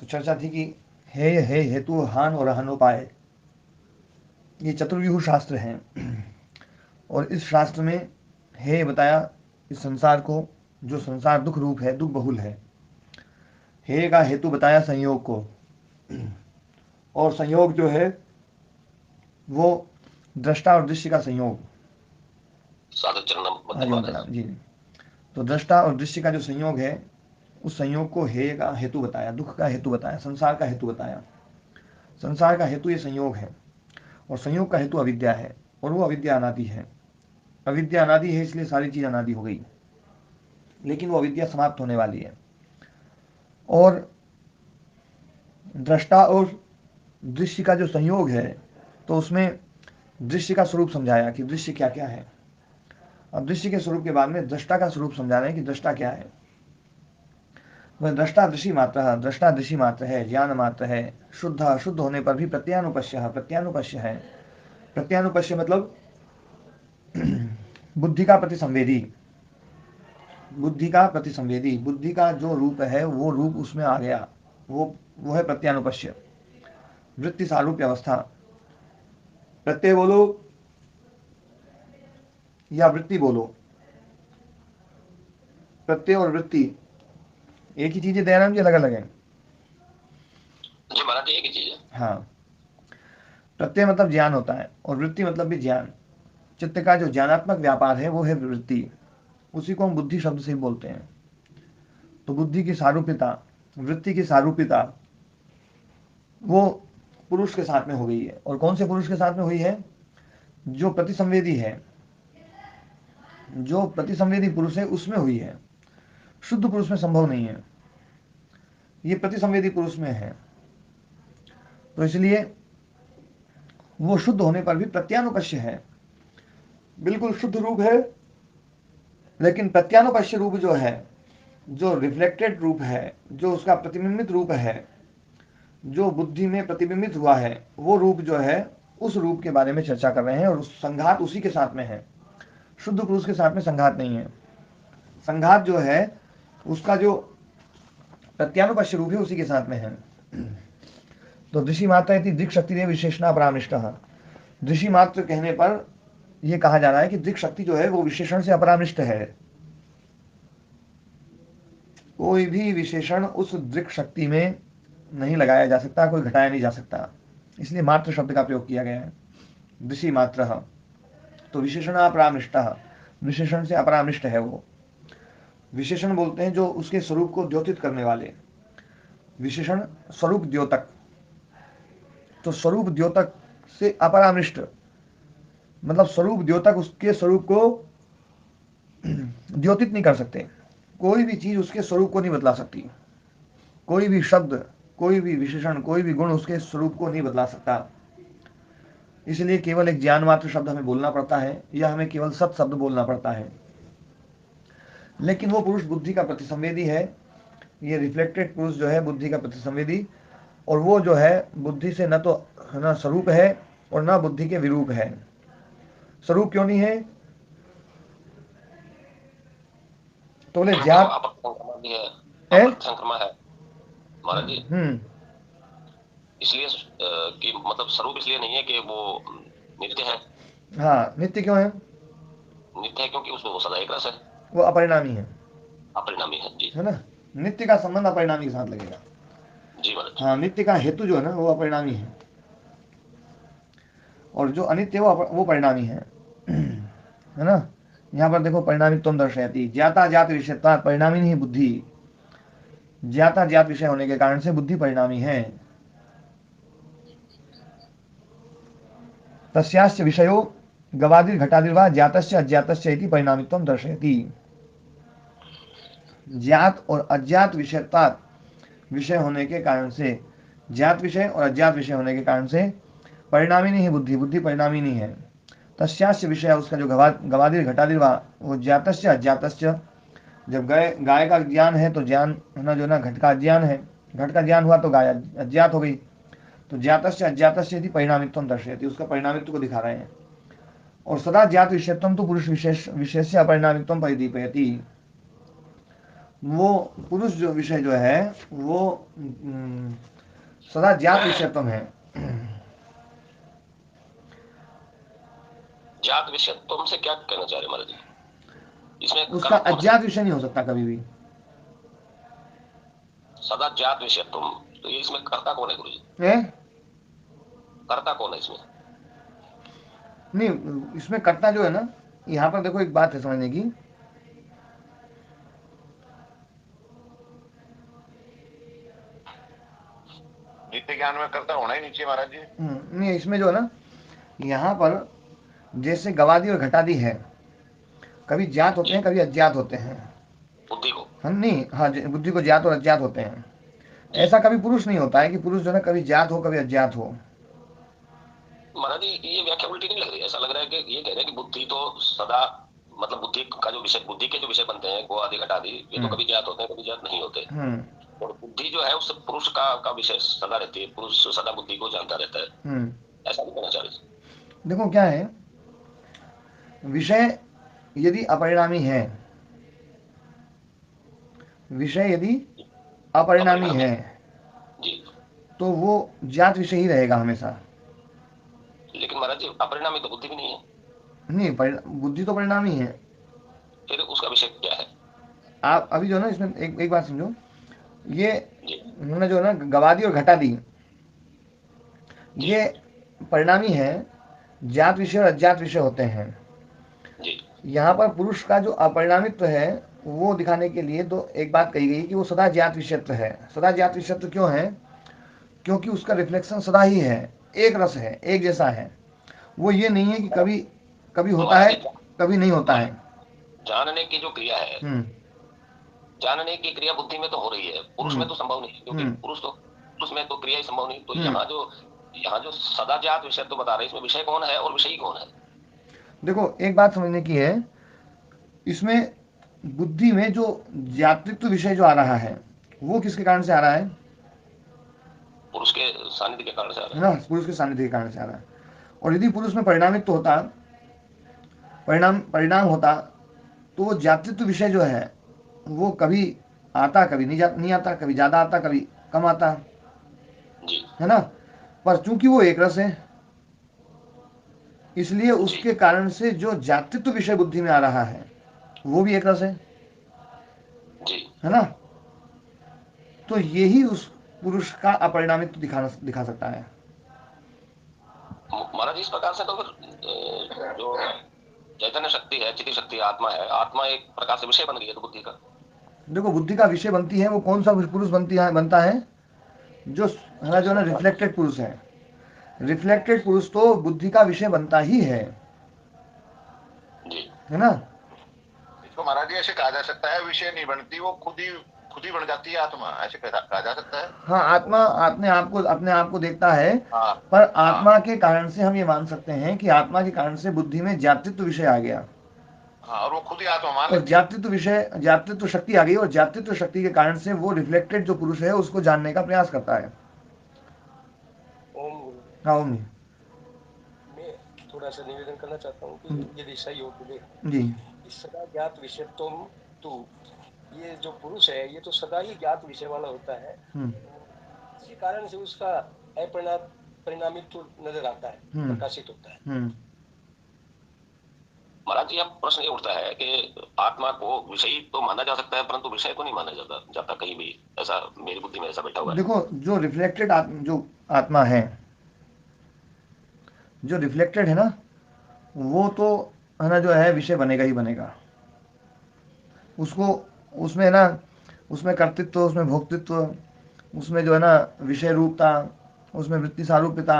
चर्चा थी कि हे हेतु हान और हनोपाय, ये चतुर्व्यूह शास्त्र हैं। और इस शास्त्र में हे बताया इस संसार को, जो संसार दुख रूप है, दुख बहुल है। हे का हेतु बताया संयोग को, और संयोग जो है वो दृष्टा और दृश्य का संयोग। हरिओम प्रणाम जी। तो दृष्टा और दृश्य का जो संयोग है, उस संयोग को हे का हेतु बताया, दुख का हेतु बताया, संसार का हेतु बताया। संसार का हेतु ये संयोग है, और संयोग का हेतु अविद्या है, और वो अविद्या अनादि है। अविद्या अनादि है, इसलिए सारी चीज अनादि हो गई, लेकिन वो अविद्या समाप्त होने वाली है। और दृष्टा और दृश्य का जो संयोग है, तो उसमें दृश्य का स्वरूप समझाया कि दृश्य क्या क्या है। अब दृश्य के स्वरूप के बाद में दृष्टा का स्वरूप समझा रहे हैं कि दृष्टा क्या है। वह दृष्टा दृषि मात्र है, दृष्टा दृषि मात्र है, ज्ञान मात्र है, शुद्ध शुद्ध होने पर भी प्रत्यानुपश्य है, प्रत्यानुपश्य है। प्रत्यानुपश्य मतलब बुद्धि का प्रतिसंवेदी, बुद्धि का प्रतिसंवेदी, बुद्धि का जो रूप है वो रूप उसमें आ गया, वो है प्रत्यानुपश्य। वृत्ति सारूप्य अवस्था, प्रत्यय बोलो या वृत्ति बोलो, प्रत्यय और वृत्ति एक ही चीज है दयाराम जी, अलग अलग है? जी महाराज एक ही चीज है। हाँ, प्रत्यय मतलब ज्ञान होता है, और वृत्ति मतलब भी ज्ञान। चित्त का जो ज्ञानात्मक व्यापार है वो है वृत्ति, उसी को हम बुद्धि शब्द से ही बोलते हैं। तो बुद्धि की सारूप्यता, वृत्ति की सारूप्यता वो पुरुष के साथ में हो गई है। और कौन से पुरुष के साथ में हुई है? जो प्रतिसंवेदी है, जो प्रतिसंवेदी पुरुष है उसमें हुई है, शुद्ध पुरुष में संभव नहीं है, ये प्रतिसंवेदी पुरुष में है। तो इसलिए वो शुद्ध होने पर भी प्रत्यानुपश्य है, बिल्कुल शुद्ध रूप है, लेकिन प्रत्यानुपश्य रूप जो है, जो रिफ्लेक्टेड रूप है, जो उसका प्रतिबिंबित रूप है, जो बुद्धि में प्रतिबिंबित हुआ है, वो रूप जो है, उस रूप के बारे में चर्चा कर रहे हैं। और संघात उसी के साथ में है, शुद्ध पुरुष के साथ में संघात नहीं है। संघात जो है उसका जो प्रत्यानुपश्य रूप है उसी के साथ में है। तो दृषि मात्र है दृक् शक्ति विशेषणा अपरामृष्ट। दृषि मात्र कहने पर यह कहा जा रहा है कि दृक् शक्ति जो है वो विशेषण से अपरामृष्ट है। कोई भी विशेषण उस दृक् शक्ति में नहीं लगाया जा सकता, कोई घटाया नहीं जा सकता, इसलिए मात्र शब्द का प्रयोग किया गया है। दृषि मात्र, तो विशेषण अपरामृष्ट, विशेषण से अपरामृष्ट है वो। विशेषण बोलते हैं जो उसके स्वरूप को द्योतित करने वाले, विशेषण स्वरूप द्योतक। तो स्वरूप द्योतक से अपरामृष्ट मतलब स्वरूप द्योतक उसके स्वरूप को द्योतित नहीं कर सकते। कोई भी चीज उसके स्वरूप को नहीं बदला सकती, कोई भी शब्द, कोई भी विशेषण, कोई भी गुण उसके स्वरूप को नहीं बदला सकता। इसलिए केवल एक ज्ञान मात्र शब्द हमें बोलना पड़ता है, या हमें केवल सत शब्द बोलना पड़ता है। लेकिन वो पुरुष बुद्धि का प्रतिसंवेदी है, ये रिफ्लेक्टेड पुरुष जो है बुद्धि का प्रतिसंवेदी, और वो जो है बुद्धि से न तो न स्वरूप है और न बुद्धि के विरूप है। स्वरूप क्यों नहीं है? तो बोले ज्ञात है, संक्रमा है महाराज जी। हम्म, इसलिए कि मतलब स्वरूप इसलिए नहीं है कि वो नित्य है। हाँ, नित्य क्यों है? नित्य है क्योंकि उसमें वो सदा एक रस है, वो अपरिणामी है, अपरिणामी है जी। है ना? नित्य का संबंध अपरिणामी के साथ लगेगा। जी महाराज। हाँ, नित्य का हेतु जो है ना वो अपरिणामी है, और जो अनित्य वो परिणामी है ना? यहाँ पर देखो, परिणामी तुम दर्शयती, ज्ञाता ज्ञात विषयता परिणामी नहीं बुद्धि। ज्ञाता ज्ञात विषय होने के कारण से बुद्धि परिणामी है। तस्यास्य विषयो गवादिर घटादिर्वा ज्ञातस्य अज्ञातस्य इति परिणामित्वं दर्शयति। ज्ञात और अज्ञात विषयता विषय होने के कारण से, ज्ञात विषय और अज्ञात विषय होने के कारण से परिणामी नहीं है बुद्धि, बुद्धि परिणामी नहीं है। तस्यास्य विषय, उसका जो गवादिर घटादिर वो ज्ञातस्य अज्ञातस्य। जब गाय का ज्ञान है तो ज्ञान होना जो ना घट का ज्ञान है, घट का ज्ञान हुआ तो गाय अज्ञात हो गई। तो ज्ञातस्य अज्ञातस्य यदि परिणामित्व दर्शयति, उसका परिणामित्व को दिखा रहे हैं। और सदा ज्ञात विषयत्व तो पुरुष विशेष विशेष अपरिणामित्व परिदीपयति। वो पुरुष जो विषय जो है वो सदा ज्ञात विषयत्व है। जात विषय तो हमसे क्या कहना चाह रहे महाराज जी? इसमें उसका कर्म कौन है? अज्ञात विषय नहीं हो सकता कभी भी। सदा जात विषय तुम, तो ये इसमें कर्ता कौन है गुरु जी? है? कर्ता कौन है इसमें? नहीं, इसमें कर्ता जो है ना, यहाँ पर देखो एक बात है समझने की। नित्य ज्ञान में कर्ता होना ही नहीं चाहिए महाराज जी। नहीं, इसमें जो है ना, यहाँ पर जैसे गवादी और घटादी है, कभी ज्ञात होते हैं कभी अज्ञात होते हैं। बुद्धि को? हम नहीं, हाँ, बुद्धि को ज्ञात और अज्ञात होते हैं। ऐसा कभी पुरुष नहीं होता है कि पुरुष जो है ना कभी ज्ञात हो कभी अज्ञात हो। महाराज जी ये व्याख्या उल्टी नहीं लग रही? ऐसा लग रहा है कि ये कह रहे हैं कि बुद्धि तो सदा, मतलब बुद्धि का जो विषय, बुद्धि के जो विषय बनते हैं गो आदि घट आदि, ये तो कभी ज्ञात होते हैं कभी ज्ञात नहीं होते। और बुद्धि जो है उससे पुरुष का विषय सदा रहती है, पुरुष सदा बुद्धि को जानता रहता है। ऐसा नहीं कहना चाह रहे? देखो क्या है, विषय यदि अपरिणामी है, विषय यदि अपरिणामी है जी, तो वो ज्ञात विषय ही रहेगा हमेशा। लेकिन महाराज जी अपरिणामी तो बुद्धि भी नहीं है। नहीं, बुद्धि तो परिणामी है। फिर उसका विषय क्या है? आप अभी जो है ना इसमें एक बात समझो, ये जी हमने जो है ना गवादी और घटादी, जी ये परिणामी है, ज्ञात विषय और अज्ञात विषय होते हैं। जी यहाँ पर पुरुष का जो अपरिणामित्व है वो दिखाने के लिए तो एक बात कही गई कि वो सदा ज्ञात विषयत्व है। सदा ज्ञात विषयत्व क्यों है? क्योंकि उसका रिफ्लेक्शन सदा ही है, एक रस है, एक जैसा है। वो ये नहीं है कि कभी कभी तो होता महाराज है जी कभी नहीं होता है। जानने की जो क्रिया है, जानने की क्रिया बुद्धि में तो हो रही है, पुरुष में तो संभव नहीं, क्योंकि पुरुष में तो क्रिया ही संभव नहीं। तो यहाँ जो सदा ज्ञात विषय तो बता रहे हैं, इसमें विषय कौन है और विषयी कौन है? देखो एक बात समझने की है, इसमें बुद्धि में जो ज्ञातृत्व विषय जो आ रहा है वो किसके कारण से आ रहा है? पुरुष के सानिध्य के कारण से आ है रहा ना, पुरुष के सानिध्य के कारण से आ रहा है। और यदि पुरुष में परिणामित्व होता, परिणाम होता, तो वो ज्ञातृत्व विषय जो है वो कभी आता कभी नहीं आता, कभी ज्यादा आता कभी कम आता, जी है ना। पर चूंकि वो एक रस है, इसलिए उसके कारण से जो ज्ञातृत्व विषय बुद्धि में आ रहा है वो भी एक रस जी है ना। तो यही उस पुरुष का अपरिणामित्व दिखा सकता है। महाराज इस प्रकार से तो फिर जो चैतन्य शक्ति है, चिति शक्ति, आत्मा है, आत्मा एक प्रकार से विषय बन गई है तो बुद्धि का। देखो बुद्धि का विषय बनती है, वो कौन सा पुरुष बनता है? जो है ना, जो ना रिफ्लेक्टेड पुरुष है। रिफ्लेक्टेड पुरुष तो बुद्धि का विषय बनता ही है ना। इसको महाराज जी ऐसे कहा जा सकता है, विषय नहीं बनती, वो खुद ही बन जाती है आत्मा, ऐसे कहा जा सकता है। हाँ, आत्मा अपने आप को देखता है। हाँ, पर आत्मा के कारण से हम ये मान सकते हैं कि आत्मा के कारण से बुद्धि में ज्ञातृत्व विषय आ गया। हाँ, और वो खुद ही आत्मा मान और लेती है। ज्ञातृत्व शक्ति आ गई, और ज्ञातृत्व शक्ति के कारण से वो रिफ्लेक्टेड जो पुरुष है उसको जानने का प्रयास करता है। ओम गुरु हाँ, ओम। मैं थोड़ा सा निवेदन करना चाहता हूँ कि यदि सही हो तो देख जी, इस सदा ज्ञात विषय तो ये जो पुरुष है ये तो सदा ही ज्ञात विषय वाला होता है, इसी कारण से उसका परिणामित्व नजर आता है, प्रकाशित होता है। महाराज जी अब प्रश्न ये उठता है कि आत्मा को विषयी तो माना जा सकता है परंतु विषय को नहीं माना जाता कहीं भी, ऐसा मेरी बुद्धि में ऐसा बैठा हुआ है। देखो जो रिफ्लेक्टेड जो आत्मा है, जो रिफ्लेक्टेड है ना, वो तो है ना जो है विषय बनेगा ही बनेगा। उसको उसमें है ना, उसमें कर्तृत्व, उसमें भोक्तृत्व, उसमें जो है ना विषय रूपता, उसमें वृत्ति सारूप्यता,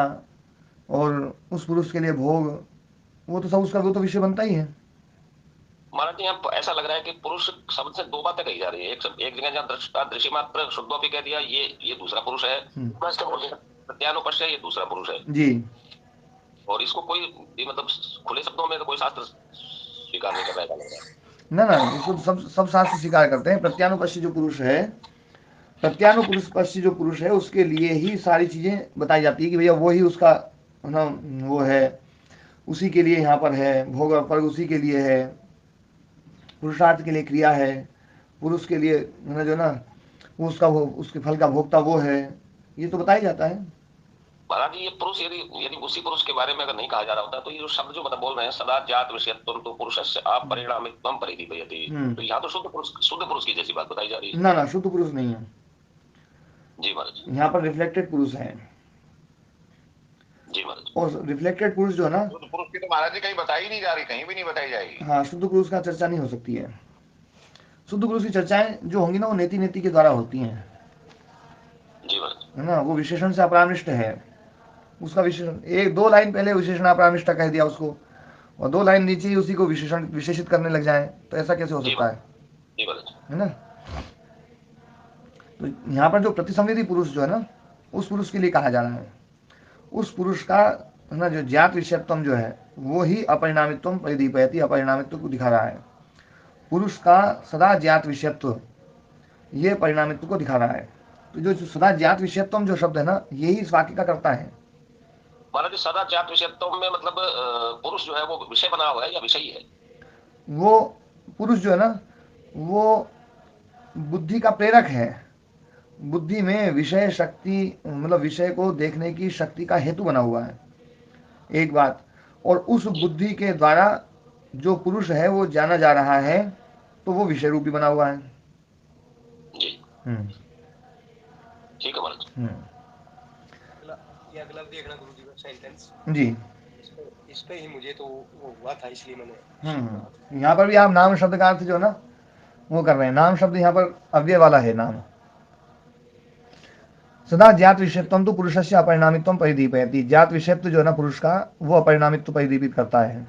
और उस पुरुष के लिए भोग, वो तो सब उसका वो तो विषय बनता ही है। महाराज जी यहाँ ऐसा लग रहा है कि पुरुष शब्द से दो बातें कही जा रही है। एक जगह जहाँ दृष्टा दृश्य मात्र शुद्धोपी कह दिया, ये दूसरा पुरुष है, प्रत्यानुपश्य ये दूसरा पुरुष है जी। और इसको कोई मतलब खुले शब्दों में तो कोई शास्त्र स्वीकार नहीं कर रहा है, लग रहा है। ना, इसको तो सब शास्त्र स्वीकार करते हैं। प्रत्यानुपश्य जो पुरुष है, प्रत्यानुपश्य जो पुरुष है उसके लिए ही सारी चीजें बताई जाती है कि भैया वो ही उसका ना वो है, उसी के लिए यहाँ पर है, भोग और फल उसी के लिए है, पुरुषार्थ के लिए क्रिया है, पुरुष के लिए जो ना उसका वो उसके फल का भोक्ता वो है, ये तो बताया जाता है। महाराज जी, ये पुरुष यदि यदि उसी पुरुष के बारे में अगर नहीं कहा जा रहा होता तो ये जो शब्द जो मतलब बोल रहे हैं सदा जात विषयत्वं तो पुरुषस्य अपरिणामित्वं परिदीपयति, तो यहाँ तो शुद्ध पुरुष की जैसी बात बताई जा रही है। ना शुद्ध पुरुष नहीं है जी महाराज, यहाँ पर रिफ्लेक्टेड पुरुष है। जी महाराज। और रिफ्लेक्टेड पुरुष जो है ना, शुद्ध पुरुष की तो महाराज जी कहीं बताई नहीं जा रही, कहीं भी नहीं बताई जाएगी। हाँ, शुद्ध पुरुष का चर्चा नहीं हो सकती है। शुद्ध पुरुष की चर्चाएं जो होंगी ना वो नेति नेति के द्वारा होती हैं, जी महाराज, है ना। वो विशेषण से अपरामृष्ट है, उसका विशेषण एक दो लाइन पहले विशेषण अपरामृष्ट कह दिया उसको, और दो लाइन नीचे ही उसी को विशेषण विशेषित करने लग जाए, तो ऐसा कैसे हो सकता है, जी महाराज। है ना। तो यहाँ पर जो प्रतिसंवेदी पुरुष जो है ना, उस पुरुष के लिए कहा जा रहा है। उस पुरुष का है ना जो ज्ञात विषयत्व जो है वो ही अपरिणामित्व परिदीपयति, अपरिणामित्व को दिखा रहा है। पुरुष का सदा ज्ञात विषयत्व ये परिणामित्व को दिखा रहा है। तो जो सदा ज्ञात विषयत्व जो शब्द है ना, यही इस वाक्य का करता है। महाराज जी, सदा ज्ञात विषयत्व में मतलब पुरुष जो है वो विषय बना हुआ है या विषयी है? वो पुरुष जो है ना वो बुद्धि का प्रेरक है। बुद्धि में विषय शक्ति मतलब विषय को देखने की शक्ति का हेतु बना हुआ है, एक बात। और उस बुद्धि के द्वारा जो पुरुष है वो जाना जा रहा है, तो वो विषय रूपी बना हुआ है। जी, ठीक है महाराज। ये अगला देखना गुरु जी सेंटेंस जी, इस पे ही मुझे तो वो हुआ था, इसलिए मैंने यहाँ पर भी आप नाम शब्द का अर्थ जो ना वो कर रहे हैं। नाम शब्द यहाँ पर अव्यय वाला है नाम। सदा ज्ञात विषयत्व तो पुरुषस्य अपरिणामित्व परिदीपयति। ज्ञात विषयत्व जो है ना पुरुष का, वो अपरिणामित्व परिदीपित करता है,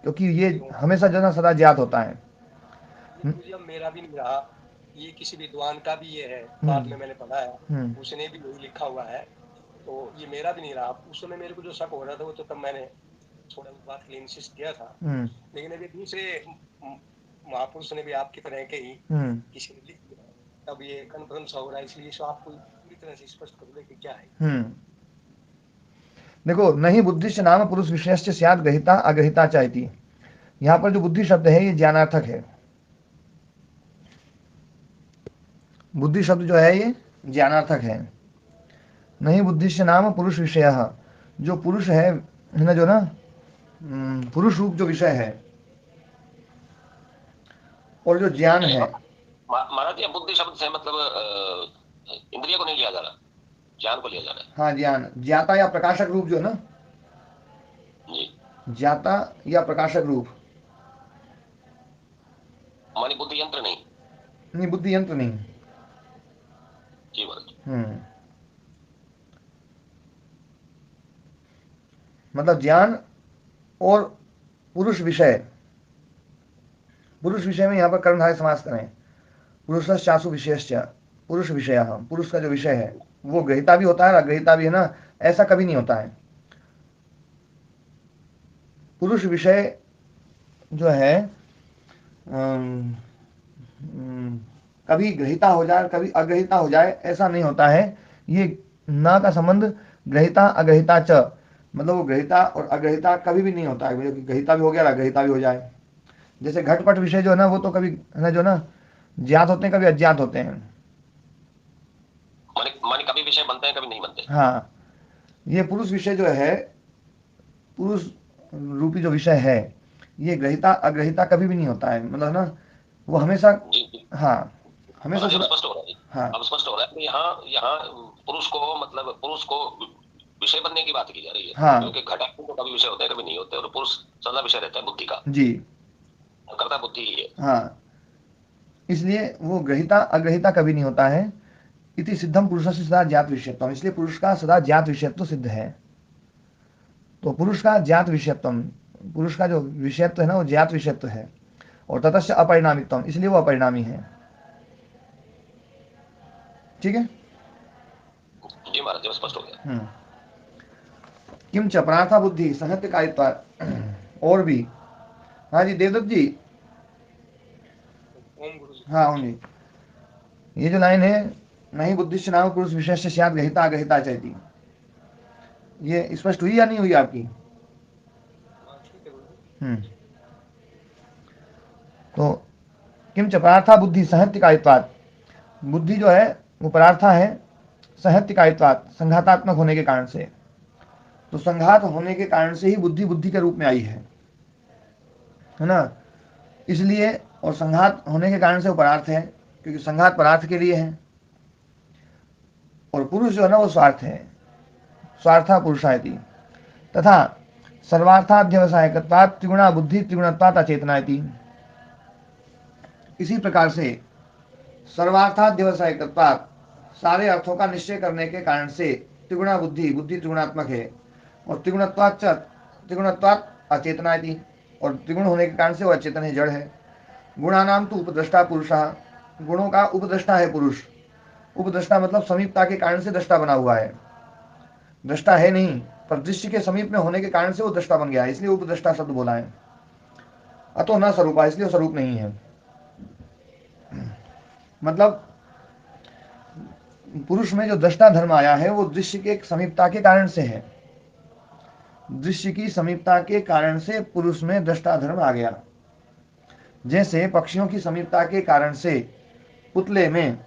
क्योंकि ये हमेशा जो है ना सदा ज्ञात होता है। मेरा भी नहीं रहा, ये किसी विद्वान का भी ये है, बाद में मैंने पढ़ा है, उसने भी वही लिखा हुआ है, तो ये मेरा भी नहीं रहा। उस समय मेरे को जो शक हो रहा था वो तो तब मैंने थोड़ा उस बात के लिए इंसिस्ट किया था, लेकिन अभी दूसरे महापुरुष ने भी आपकी तरह के ही किसी ने लिख दिया, तब ये कन्फर्म हो रहा है। इसलिए इसको आपको पूरी तरह से स्पष्ट कर दे कि क्या है। देखो, नहीं बुद्धिश्च नाम पुरुष विषयश्च स्यात् ग्रहिता अग्रहिता च इति। यहाँ पर जो बुद्धि शब्द है ये ज्ञानार्थक है। बुद्धि शब्द जो है ये ज्ञानार्थक है। नहीं बुद्धिश्च नाम पुरुष विषय, जो पुरुष है ना, जो ना पुरुष रूप जो विषय है और जो ज्ञान है। महाराज जी, बुद्धि शब्द से मतलब इंद्रिय को नहीं लिया जा रहा, ज्ञान को लिया जा रहा है। हाँ, ज्ञान, ज्ञाता या प्रकाशक रूप जो है ना जी, ज्ञाता या प्रकाशक रूप, मानी बुद्धि यंत्र नहीं बुद्धि यंत्र नहीं। जी महाराज। मतलब ज्ञान और पुरुष विषय। पुरुष विषय में यहाँ पर कर्मधारय समास करें। पुरुषश्चासु विषयश्च, पुरुष विषय, पुरुष का जो विषय है वो ग्रहिता भी होता है और अग्रहिता भी है ना, ऐसा कभी नहीं होता है। पुरुष विषय जो है कभी ग्रहिता हो जाए कभी अग्रहिता हो जाए, ऐसा नहीं होता है। ये ना का संबंध ग्रहिता अग्रहिता च, मतलब वो ग्रहिता और अग्रहिता कभी भी नहीं होता है, ग्रहिता भी हो गया और अग्रहिता भी हो जाए। जैसे घटपट विषय जो है ना वो तो कभी है ना जो ना ज्ञात होते हैं, कभी अज्ञात होते हैं। माने कभी विषय बनते हैं, कभी नहीं बनते। हाँ, ये पुरुष विषय जो है, पुरुष रूपी जो विषय है, ये ग्रहिता अग्रहिता कभी भी नहीं होता है, मतलब ना वो हमेशा। हाँ, हमेशा स्पष्ट हो रहा है। हाँ, अब स्पष्ट हो रहा है। यहाँ पुरुष को मतलब पुरुष को विषय बनने की बात की जा रही है। हाँ, क्योंकि घटा तो कभी विषय होते हैं, कभी नहीं होते, और पुरुष सदा विषय रहता है बुद्धि का। जी, करता बुद्धि ही है। हाँ, इसलिए वो ग्रहिता अग्रहिता कभी नहीं होता है। इति सिद्धम पुरुष से सदा ज्ञात विषयत्व, इसलिए पुरुष का सदा ज्ञात विषयत्व सिद्ध है। तो पुरुष का ज्ञात विषयत्व, पुरुष का जो विषयत्व है ना वो ज्ञात विषयत्व है, और ततश्च अपरिणामित्व, इसलिए वो अपरिणामी है। ठीक है जी महाराज, स्पष्ट हो गया। किम च परार्था बुद्धि संहत्य कारित्वा, और भी। हाँ जी देवदत्त जी। हाँ जी, ये जो लाइन है नहीं बुद्धिश्च नाम पुरुष विशेष स्यात् ग्रहिता अग्रहिता चैति, ये स्पष्ट हुई या नहीं हुई आपकी? तो किंच परार्था बुद्धि सहत्कायित्वात्, बुद्धि जो है वो परार्था है सहत्कायित्वात्, संघातात्मक होने के कारण से। तो संघात होने के कारण से ही बुद्धि बुद्धि के रूप में आई है ना, इसलिए। और संघात होने के कारण से वो परार्थ है, क्योंकि संघात परार्थ के लिए है। और पुरुष जो है ना वो स्वार्थ है, स्वार्था पुरुषायति। तथा सर्वार्थाध्यवसायकत्वात् त्रिगुणा बुद्धि त्रिगुणत्वात् अचेतनायति। इसी प्रकार से सर्वार्थाध्यवसायकत्वात्, सारे अर्थों का निश्चय करने के कारण से त्रिगुणा बुद्धि, बुद्धि त्रिगुणात्मक है। और त्रिगुणत्वात् अचेतनायति, और त्रिगुण होने के कारण से वो अचेतन है, जड़ है। गुणानाम तो उपद्रष्टा पुरुषः, गुणों का उपद्रष्टा है पुरुष। उपद्रष्टा मतलब समीपता के कारण से दृष्टा बना हुआ है, दृष्टा है नहीं, पर दृश्य के समीप में होने के कारण से वो दृष्टा बन गया है, इसलिए उपद्रष्टा शब्द बोला है। अतो न स्वरूपा, इसलिए स्वरूप नहीं है। मतलब पुरुष में जो दृष्टा धर्म आया है वो दृश्य के समीपता के कारण से है, दृश्य की समीपता के कारण से पुरुष में दृष्टा धर्म आ गया। जैसे पक्षियों की समीपता के कारण से पुतले में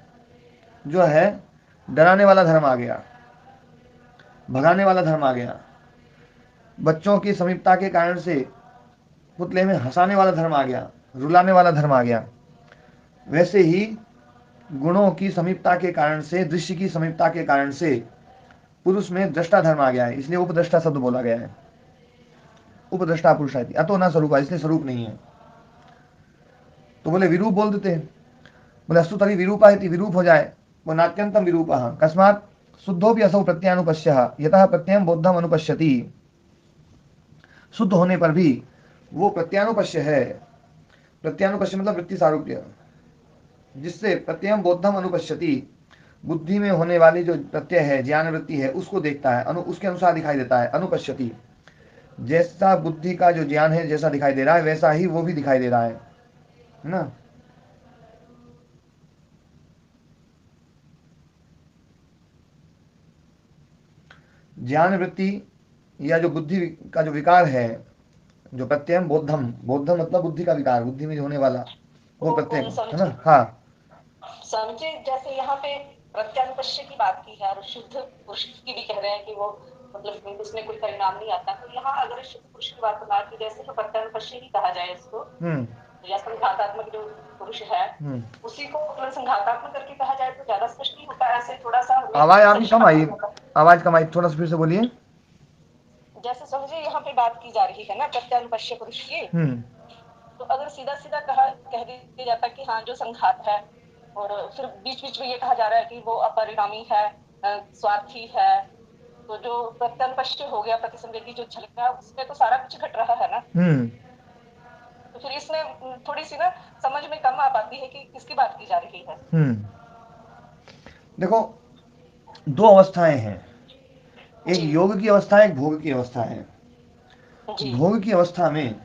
जो है डराने वाला धर्म आ गया, भगाने वाला धर्म आ गया। बच्चों की समीपता के कारण से पुतले में हंसाने वाला धर्म आ गया, रुलाने वाला धर्म आ गया। वैसे ही गुणों की समीपता के कारण से, दृश्य की समीपता के कारण से पुरुष में दृष्टा धर्म आ गया है, इसलिए उपद्रष्टा शब्द बोला गया है। उपद्रष्टा पुरुषायति, अतो न स्वरूपा, इसलिए स्वरूप नहीं है। तो बोले विरूप बोल देते हैं, बोले अस्तु तरी विरूपा है, विरूप हो जाए, वो नात्यंतम विरूपः कस्मात् शुद्धों भी असौ प्रत्यानुपश्यः यतः प्रत्ययम बोद्धम अनुपश्यति। शुद्ध होने पर भी वो प्रत्यानुपश्य है। प्रत्यानुपश्य मतलब वृत्ति सारूप्य, जिससे प्रत्ययम बोद्धम अनुपश्यति, बुद्धि में होने वाली जो प्रत्यय है, ज्ञान वृत्ति है, उसको देखता है, उसके अनुसार दिखाई देता है। अनुपश्यति, जैसा बुद्धि का जो ज्ञान है जैसा दिखाई दे रहा है वैसा ही वो भी दिखाई दे रहा है ना। ज्ञान वृत्ति या जो बुद्धि का जो विकार है, जो प्रत्ययम बोद्धम, बोद्धम मतलब बुद्धि का विकार, बुद्धि में होने वाला वो प्रत्यय है ना। हाँ समझे, जैसे यहाँ पे प्रत्यानुपश्य की बात की है और शुद्ध पुरुष की भी कह रहे हैं कि वो मतलब उसमें कोई परिणाम नहीं आता। तो यहाँ अगर शुद्ध पुरुष की बात बना की जैसे तो प्रत्यानुपश्य ही कहा जाए इसको, या संघातात्मक जो पुरुष है उसी को मतलब संघातात्मक करके कहा जाए तो ज्यादा स्पष्ट नहीं होता। ऐसे थोड़ा सा आवाज आपकी कम आई, आवाज कम आई, थोड़ा सा फिर से बोलिए। जैसे समझिए यहाँ पे बात की जा रही है ना प्रत्यानुपश्य पुरुष की, तो अगर सीधा सीधा कह दिया जाता कि हाँ जो संघात है, और फिर बीच बीच में ये कहा जा रहा है कि वो अपरिणामी है, स्वार्थी है, तो जो प्रत्यानुपश्य हो गया, प्रतिसंवेदी जो झलक रहा है उसमें तो सारा कुछ घट रहा है ना। तो फिर इसमें थोड़ी सी ना समझ में कम आ पाती है कि किसकी बात की जा रही है। देखो दो अवस्थाएं हैं, एक योग की अवस्था है, एक भोग की अवस्था है। भोग की अवस्था में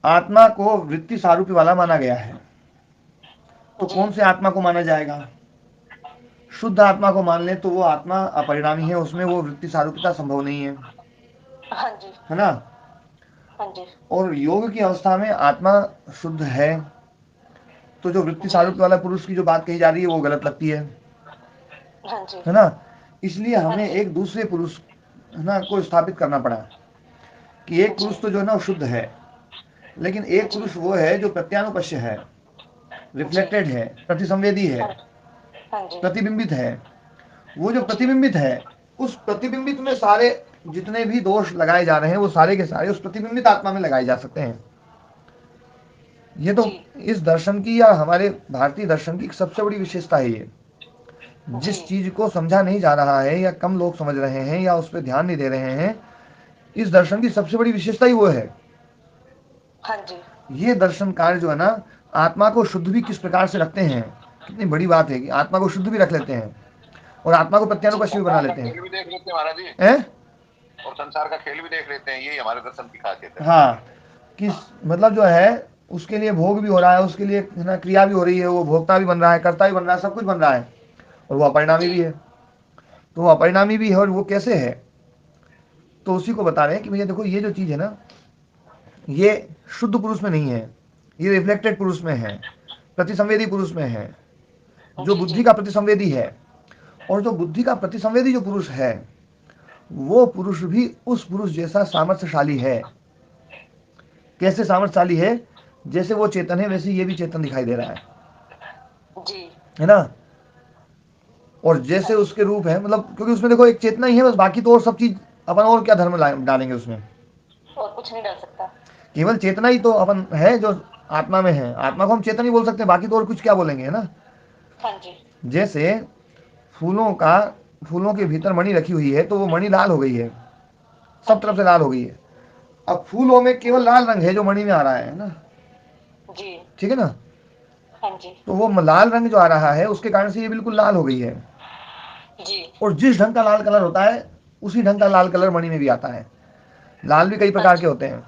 आत्मा को वृत्ति सारूप्य वाला माना गया है। तो कौन से आत्मा को माना जाएगा? शुद्ध आत्मा को मान ले तो वो आत्मा अपरिणामी है, उसमें वो वृत्ति सारूप्यता संभव नहीं है, है ना। और योग की अवस्था में आत्मा शुद्ध है, तो जो वृत्ति सारूप्य वाला पुरुष की जो बात कही जा रही है वो गलत लगती है ना। इसलिए हमें एक दूसरे पुरुष ना को स्थापित करना पड़ा कि एक पुरुष तो जो है ना शुद्ध है, लेकिन एक पुरुष वो है जो प्रत्यानुपश्य है, रिफ्लेक्टेड है, प्रतिसंवेदी है, प्रतिबिंबित है। वो जो प्रतिबिंबित है, उस प्रतिबिंबित में सारे जितने भी दोष लगाए जा रहे हैं वो सारे के सारे उस प्रतिबिंबित आत्मा में लगाए जा सकते हैं। ये तो इस दर्शन की या हमारे भारतीय दर्शन की सबसे बड़ी विशेषता है। ये जिस चीज को समझा नहीं जा रहा है या कम लोग समझ रहे हैं या उस पर ध्यान नहीं दे रहे हैं, इस दर्शन की सबसे बड़ी विशेषता ही वो है। ये दर्शनकार जो है ना आत्मा को शुद्ध भी किस प्रकार से रखते हैं, कितनी बड़ी बात है कि आत्मा को शुद्ध भी रख लेते हैं और आत्मा को प्रत्यानुपश्य भी बना लेते हैं। खेल भी देख लेते हैं महाराज जी, और संसार का खेल भी देख लेते हैं, यही हमारे दर्शन की खासियत है। हाँ, किस मतलब जो है उसके लिए भोग भी हो रहा है, उसके लिए ना क्रिया भी हो रही है, वो भोक्ता भी बन रहा है, कर्ता भी बन रहा है, सब कुछ बन रहा है, और वो अपरिणामी भी है। तो वो अपरिणामी भी है और वो कैसे है, तो उसी को बता रहे हैं कि भैया देखो ये जो चीज है ना ये शुद्ध पुरुष में नहीं है, ये रिफ्लेक्टेड पुरुष में है, प्रतिसंवेदी पुरुष में है, जो बुद्धि का प्रतिसंवेदी है। और जो बुद्धि का प्रतिसंवेदी जो पुरुष है, वो पुरुष भी उस पुरुष जैसा सामर्थ्यशाली है। कैसे सामर्थ्यशाली है? जैसे वो चेतन है वैसे ये भी चेतन दिखाई दे रहा है ना। और जैसे उसके रूप है, मतलब क्योंकि उसमें देखो एक चेतना ही है बस, बाकी तो और सब चीज अपन और क्या धर्म डालेंगे उसमें, और कुछ नहीं डाल सकता। केवल चेतना ही तो अपन है जो आत्मा में है। आत्मा को हम चेतन ही बोल सकते हैं, बाकी तो और कुछ क्या बोलेंगे, है ना। हाँ जी। जैसे फूलों के भीतर मणि रखी हुई है, तो वो मणि लाल हो गई है, सब तरफ से लाल हो गई है। अब फूलों में केवल लाल रंग है जो मणि में आ रहा है ना जी, ठीक है ना। हाँ जी। तो वो लाल रंग जो आ रहा है उसके कारण से ये बिल्कुल लाल हो गई है जी। और जिस ढंग का लाल कलर होता है उसी ढंग का लाल कलर मणि में भी आता है। लाल भी कई प्रकार के होते हैं,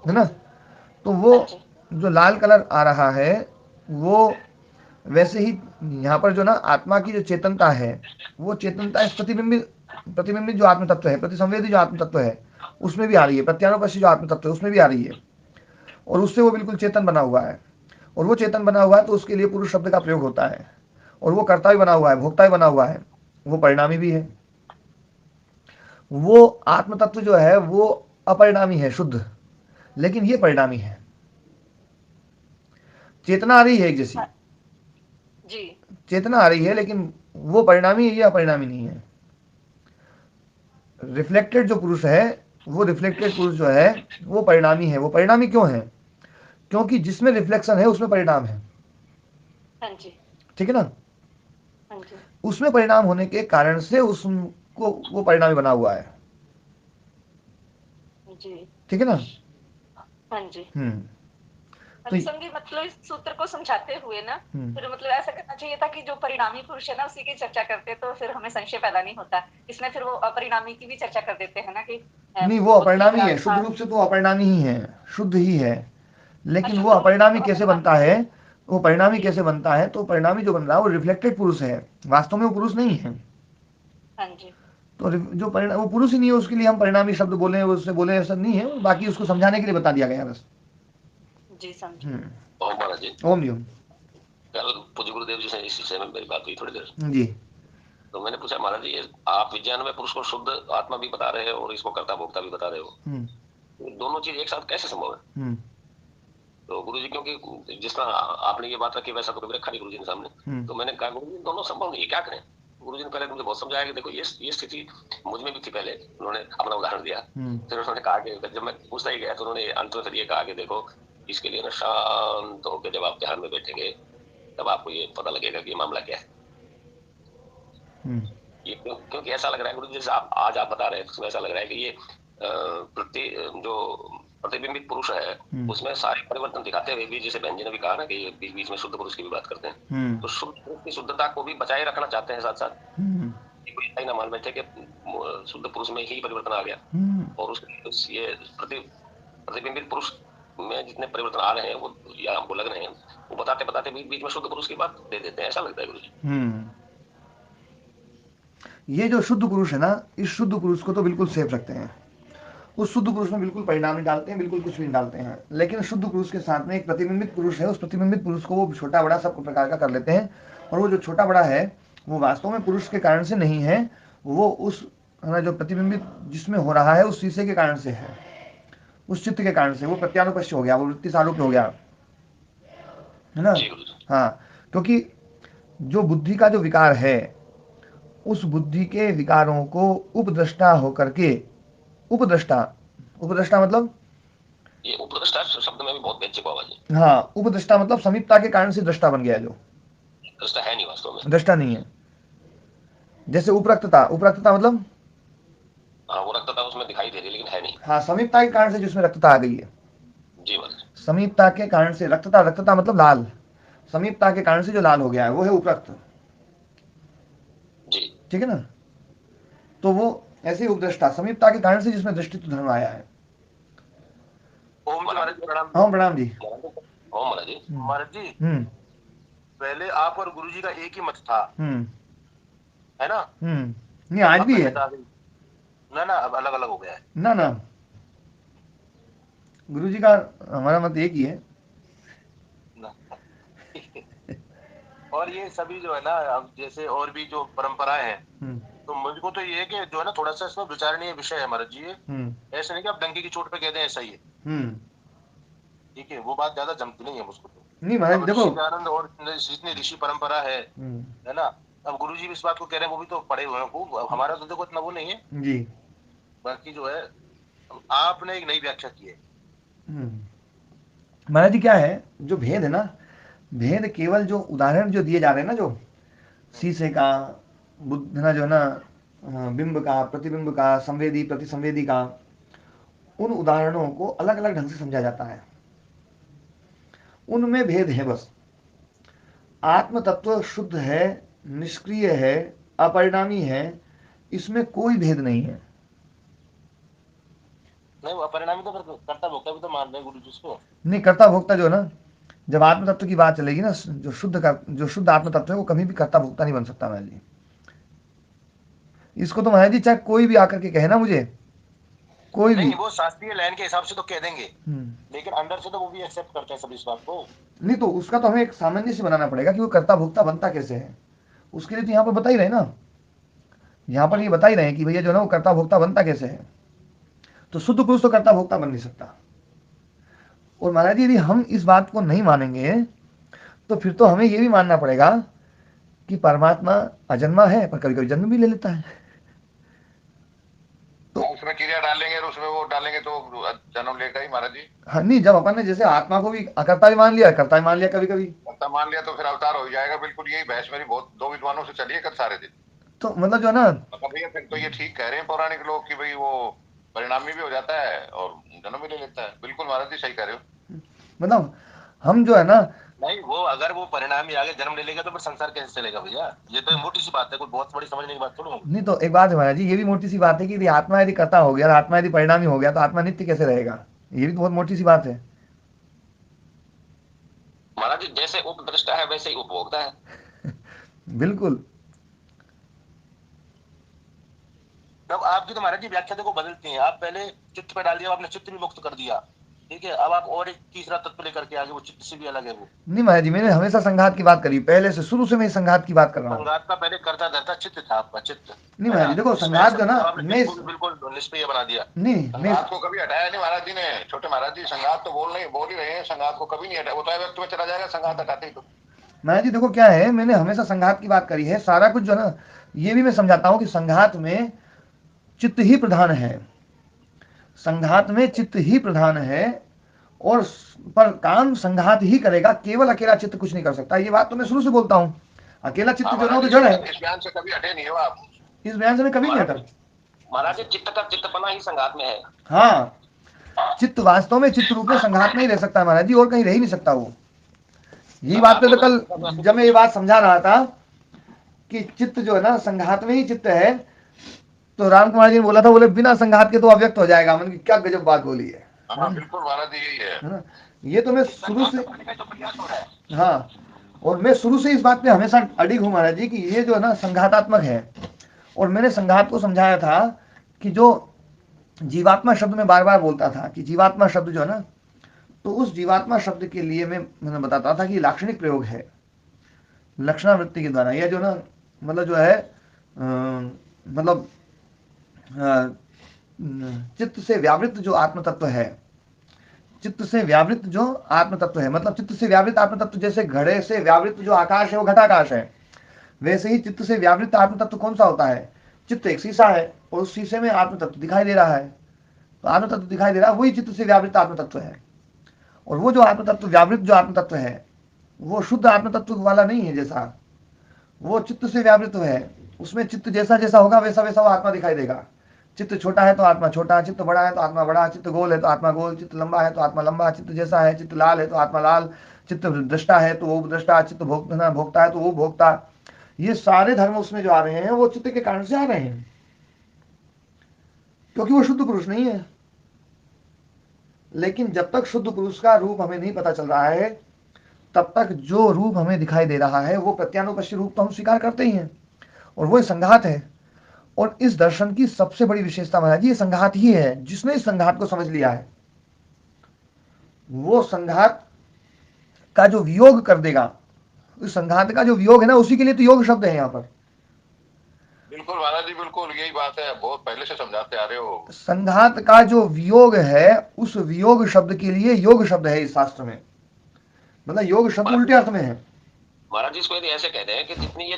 है ना। तो वो जो लाल कलर आ रहा है वो वैसे ही यहाँ पर जो ना आत्मा की जो चेतनता है, वो चेतनता इस प्रतिबिंबित जो आत्म तत्व है, प्रतिसंवेदी जो आत्म तत्व है उसमें भी आ रही है, प्रत्यानुपस्थित जो आत्म तत्व है उसमें भी आ रही है, और उससे वो बिल्कुल चेतन बना हुआ है। और वो चेतन बना हुआ है तो उसके लिए पुरुष शब्द का प्रयोग होता है, और वो कर्ता भी बना हुआ है, भोक्ता भी बना हुआ है, वो परिणामी भी है। वो आत्म तत्व जो है वो अपरिणामी है, शुद्ध, लेकिन ये परिणामी है। चेतना आ रही है एक जैसी, जी। चेतना आ रही है, लेकिन वो परिणामी है, ये अपरिणामी नहीं है। रिफ्लेक्टेड जो पुरुष है, वो रिफ्लेक्टेड पुरुष जो है वो परिणामी है। वो परिणामी क्यों है? क्योंकि जिसमें रिफ्लेक्शन है उसमें परिणाम है। हाँ जी। ठीक है ना। हाँ जी। उसमें परिणाम होने के कारण से उसको वो परिणामी बना हुआ है। जी। ठीक है ना। हाँ जी। तो समझी, मतलब इस सूत्र को समझाते हुए ना फिर मतलब ऐसा करना चाहिए था कि जो परिणामी पुरुष है ना उसी की चर्चा करते तो फिर हमें संशय पैदा नहीं होता। इसमें फिर वो अपरिणामी की भी चर्चा कर देते हैं ना कि नहीं, वो अपरिणामी है, शुद्ध रूप से तो अपरिणामी ही है, शुद्ध ही है। लेकिन वो अपरिणामी कैसे बनता है? वो परिणामी कैसे बनता है? तो परिणामी जो बन रहा है वो रिफ्लेक्टेड पुरुष है, वास्तव में वो पुरुष नहीं है। हाँ जी। तो जो परिणाम, वो पुरुष ही नहीं है, उसके लिए हम परिणामी शब्द बोले, उससे बोले ऐसा नहीं है, बाकी उसको समझाने के लिए बता दिया गया बस। जी समझे। ओम महाराज जी। ओम जी। कल पूज्य गुरुदेव जी से इस विषय में मेरी बात हुई थोड़ी देर जी। तो मैंने पूछा, महाराज जी आप विज्ञान में पुरुष को शुद्ध आत्मा भी बता रहे हो और इसको कर्ता भोक्ता भी बता रहे हो, दोनों चीज एक साथ कैसे संभव है? तो गुरु जी, क्योंकि जिस तरह आपने ये बात रखी वैसा तो कभी रखा नहीं गुरु जी के सामने। तो मैंने कहा गुरु जी दोनों संभव नहीं है, क्या करें? गुरु जी ने पहले मुझे बहुत समझाया कि देखो ये स्थिति मुझ में भी थी। पहले उन्होंने अपना उदाहरण दिया, फिर उन्होंने कहा कि जब मैं पूछता ही गया तो उन्होंने अंत में फिर ये कहा कि देखो इसके लिए ना शांत होकर जब आप ध्यान में बैठेंगे तब आपको ये पता लगेगा कि ये मामला क्या है। ये क्योंकि ऐसा लग रहा है गुरु जी जैसे आज आप बता रहे हैं, ऐसा लग रहा है कि ये जो प्रतिबिंबित पुरुष है उसमें सारे परिवर्तन दिखाते हुए भी, जैसे बहन जी ने भी कहा ना कि बीच बीच में शुद्ध पुरुष की भी बात करते हैं, तो शुद्ध पुरुष की शुद्धता को भी बचाए रखना चाहते हैं साथ साथ। कोई ऐसा ही ना मान बैठे कि शुद्ध पुरुष में ही परिवर्तन आ गया और ये प्रतिबिंबित पुरुष में जितने परिवर्तन आ रहे हैं वो या हमको लग रहे हैं, वो बताते बताते बीच बीच में शुद्ध पुरुष की बात दे देते हैं, ऐसा लगता है गुरु जी। ये जो शुद्ध पुरुष है ना, इस शुद्ध पुरुष को तो बिल्कुल सेफ रखते हैं। उस शुद्ध पुरुष में बिल्कुल परिणाम नहीं डालते हैं, बिल्कुल कुछ भी नहीं डालते हैं। लेकिन शुद्ध पुरुष के साथ में एक प्रतिबिंबित पुरुष है, उस प्रतिबिंबित पुरुष को वो छोटा बड़ा सब प्रकार का कर लेते हैं। और वो जो छोटा बड़ा है वो वास्तव में पुरुष के कारण से नहीं है, वो उस जो प्रतिबिंबित जिसमें हो रहा है उस शीशे के कारण से है, उस चित्त के कारण से। वो प्रत्यानुपश्य हो गया, वो वृत्ति सारूप्य हो गया, है ना। हाँ, क्योंकि जो बुद्धि का जो विकार है, उस बुद्धि के विकारों को उपद्रष्टा होकर के, उपद्रष्टा मतलब ये उपद्रष्टा शब्द में भी बहुत बेचैन आवाज है। हाँ, उपद्रष्टा मतलब समीपता के कारण से दृष्टा बन गया, जो दृष्टा है नहीं वास्तव में, दृष्टा नहीं है। जैसे उपरक्तता मतलब हाँ वो रक्तता उसमें दिखाई दे रही है लेकिन है नहीं। हाँ, समीपता के कारण से जिसमें रक्तता आ गई है। जी महाराज। समीपता के कारण से रक्तता मतलब लाल, समीपता के कारण से जो लाल हो गया है वो है उपरक्त। जी ठीक है ना। तो वो ऐसे उपद्रष्टा, समीपता के कारण से जिसमें दृष्टित्व धर्म आया है। ओम महाराज प्रणाम। हाँ प्रणाम जी। ओम महाराज जी। महाराज जी पहले आप और गुरु जी का एक ही मत था, है ना। नहीं, आज भी है ना अब अलग अलग हो गया है। ना। गुरुजी का हमारा मत एक ही है। और ये सभी जो है ना, अब जैसे और भी जो परंपराएं हैं, तो मुझको तो ये है कि जो है ना थोड़ा सा इसमें विचारणीय विषय है महाराज जी। ऐसे नहीं कि आप डंके की चोट पे कह दें ऐसा ही है, ठीक है, वो बात ज्यादा जमती नहीं है मुझको तो। नहीं महाराज देखो, ऋषिकानंद और जितनी ऋषि परंपरा है ना, अब गुरुजी भी इस बात को कह रहे हैं, वो भी तो पढ़े हुए हैं खूब, हमारा तो देखो इतना वो नहीं है जी। बाकी जो है आपने एक नई व्याख्या की है। महाराज जी क्या है, जो भेद है ना, भेद केवल जो उदाहरण जो दिए जा रहे हैं ना, जो शीशे का, बुद्ध ना जो है ना, बिंब का, प्रतिबिंब का, संवेदी प्रतिसंवेदी का, उन उदाहरणों को अलग अलग ढंग से समझा जाता है, उनमें भेद है बस। आत्म तत्व शुद्ध है, निष्क्रिय है, अपरिणामी है, इसमें कोई भेद नहीं है। नहीं, वो अपरिणामी तो कर्ता भोक्ता भी तो मान रहे हैं गुरु जी उसको। नहीं, कर्ता भोक्ता जो है ना, जब आत्म तत्व की बात चलेगी ना, जो शुद्ध आत्म तत्व है वो कभी भी कर्ता भोक्ता नहीं बन सकता महाराज जी। इसको तो महाराज जी चाहे कोई भी आकर के कहे ना मुझे, कोई भी, वो शास्त्रीय लाइन के हिसाब से तो कह देंगे, लेकिन अंदर से तो वो भी एक्सेप्ट करते हैं सब इस बात को। नहीं तो उसका तो हमें एक सामंजस्य बनाना पड़ेगा कि वो कर्ता भोक्ता बनता कैसे है। उसके लिए तो यहाँ पर बता ही रहे ना, यहाँ पर ये बता ही रहे हैं कि भैया जो ना वो कर्ता भोक्ता बनता कैसे है। तो शुद्ध पुरुष तो कर्ता भोक्ता बन नहीं सकता। और महाराज जी यदि हम इस बात को नहीं मानेंगे तो फिर तो हमें ये भी मानना पड़ेगा कि परमात्मा अजन्मा है पर कभी कभी जन्म भी ले लेता है। तो उसमें क्रिया डालेंगे और उसमें वो डालेंगे तो जन्म लेगा ही महाराज जी। हाँ नहीं, जब अपन ने जैसे आत्मा को भी अकर्ता भी मान लिया, कर्ता भी मान लिया, कभी कभी कर्ता मान लिया तो फिर अवतार हो जाएगा। बिल्कुल यही बहस मेरी बहुत दो विद्वानों से चली है कल सारे दिन। तो मतलब जो है ना, भैया फिर तो ये ठीक कह रहे हैं पौराणिक लोग कि भाई वो परिणामी भी हो जाता है और जन्म भी ले लेता है। बिल्कुल महाराज जी सही कह रहे हो। मतलब हम जो है ना, नहीं, वो अगर वो परिणामी आगे जन्म ले लेगा तो फिर संसार कैसे चलेगा भैया? ये तो मोटी सी बात है, कोई बहुत बड़ी समझने की बात थोड़ी होगी। नहीं तो एक बात है महाराज जी, ये भी मोटी सी बात है कि यदि आत्मा यदि कर्ता हो गया, आत्मा यदि परिणामी हो गया तो आत्मा नित्य कैसे रहेगा? ये भी तो बहुत मोटी सी बात है। महाराज जी जैसे उपद्रष्टा है वैसे ही उपभोक्ता है। बिल्कुल। अब आपकी तो महाराज जी व्याख्या देखो बदलती है। आप पहले चित्त पे डाल दिया, आपने चित्त भी मुक्त कर दिया, ठीक है। अब आप और एक तीसरा तत्व लेकर के आगे, वो चित्त से भी अलग है वो। नहीं महाराज जी, मैंने हमेशा संघात की बात करी, पहले से शुरू से मैं संघात की बात कर रहा हूँ। संघात का पहले करता धरता चित्त था आपका, चित्त। नहीं महाराज जी देखो, संघात जो ना मैं बिल्कुल निष्क्रिय बना दिया। नहीं, संघात को कभी हटाया नहीं महाराज जी ने। छोटे महाराज जी संघात तो बोल ही रहे हैं, संघात को कभी नहीं हटाया। वो तो व्यक्ति में चला जाएगा संघात हटाते ही। तो महाराज जी देखो क्या है, मैंने हमेशा संघात की बात करी है। सारा कुछ जो ना, ये भी मैं समझाता हूँ कि संघात में चित्त ही प्रधान है, संघात में चित्त ही प्रधान है, और पर काम संघात ही करेगा, केवल अकेला चित्त कुछ नहीं कर सकता। ये बात तो मैं शुरू से बोलता हूँ। अकेला चित्त जो ना तो जड़ है। इस बयान से कभी हटे नहीं हो आप। इस बयान से मैं कभी नहीं हटा। महाराज जी चित्त का चित्तपना ही संघात में है। हाँ, चित्त वास्तव में चित्त रूप में संघात में ही रह सकता है महाराज जी, और कहीं रह ही नहीं सकता वो। यही बात पे तो कल जब मैं ये बात समझा रहा था कि चित्त जो है ना संघात में ही चित्त है, तो राम कुमार जी ने बोला था, बोले बिना संघात के तो अव्यक्त हो जाएगा। मैंने क्या गजब बात बोली है। हाँ बिल्कुल महाराज जी, यही है ना। ये तो मैं शुरू से, हाँ, और मैं शुरू से इस बात पे हमेशा अडिग हूँ महाराज जी कि ये जो है ना संघातात्मक है। और मैंने संघात को समझाया था कि जो जीवात्मा शब्द में बार बार बोलता था कि जीवात्मा शब्द जो है ना, तो उस जीवात्मा शब्द के लिए मैंने बताता था कि लाक्षणिक प्रयोग है लक्षणावृत्ति के द्वारा। यह जो ना मतलब जो है मतलब चित्त से व्यावृत जो आत्म तत्व है, चित्त से व्यावृत जो आत्म तत्व है, मतलब चित्त से व्यावृत आत्म तत्व, जैसे घड़े से व्यावृत जो आकाश है वो घटाकाश है, वैसे ही चित्त से व्यावृत आत्म तत्व कौन सा होता है? चित्त एक शीशा है और उस शीशे में आत्म तत्व दिखाई दे रहा है। तो आत्म तत्व दिखाई दे रहा है, वही चित्त से व्यावृत आत्म तत्व है। और वो जो आत्म तत्व व्यावृत जो आत्म तत्व है वो शुद्ध आत्म तत्व वाला नहीं है, जैसा वो चित्त से व्यावृत है, उसमें चित्त जैसा जैसा होगा वैसा वैसा वो आत्मा दिखाई देगा। चित्त छोटा है तो आत्मा छोटा, चित्त बड़ा है तो आत्मा बड़ा, चित्त गोल है तो आत्मा गोल, चित्त लंबा है तो आत्मा लंबा, चित्त जैसा है, चित्त लाल है तो आत्मा लाल, चित्त दृष्टा है तो वो दृष्टा, चित्त भोक्ता है तो वो भोक्ता। ये सारे धर्म उसमें जो आ रहे हैं वो चित्त के कारण से आ रहे हैं, क्योंकि वो शुद्ध पुरुष नहीं है। लेकिन जब तक शुद्ध पुरुष का रूप हमें नहीं पता चल रहा है, तब तक जो रूप हमें दिखाई दे रहा है वो प्रत्यानुपश्य रूप तो हम स्वीकार करते ही हैं, और वो संघात है। और इस दर्शन की सबसे बड़ी विशेषता महाराज जी ये संघात ही है। जिसने इस संघात को समझ लिया है वो संघात का जो वियोग कर देगा, उस संघात का जो वियोग है ना, उसी के लिए तो योग शब्द है यहाँ पर। बिल्कुल महाराज जी, बिल्कुल यही बात है, बहुत पहले से समझाते आ रहे हो। संघात का जो वियोग है, उस वियोग शब्द के लिए योग शब्द है इस शास्त्र में, मतलब योग शब्द उल्टे अर्थ में है। महाराज जी इसको यदि ऐसे कहते हैं कि जितनी ये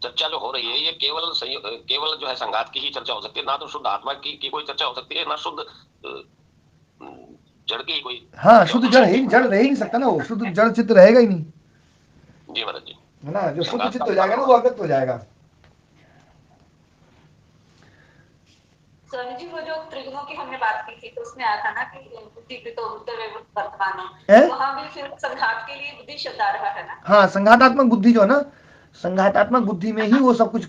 चर्चा जो हो रही है, ये केवल जो है संघात की ही चर्चा हो सकती है, ना तो शुद्ध आत्मा की कोई चर्चा हो सकती है, ना शुद्ध जड़ की कोई। हाँ, शुद्ध जड़ रह ही नहीं सकता ना, वो शुद्ध जड़ चित्त रहेगा ही नहीं। जी महाराज जी, है ना, जो शुद्ध चित्त हो जाएगा ना वो अव्यक्त हो जाएगा। स्वामी जी, वो जो त्रिगुणों की हमने बात की थी, तो उसमें आया था ना कि बुद्धि कृतो वर्तमान, वहां भी फिर संघात के लिए बुद्धि शब्द आ रहा है ना। हाँ, संघातात्मक बुद्धि जो है ना, संघातात्मक बुद्धि में ही वो सब कुछ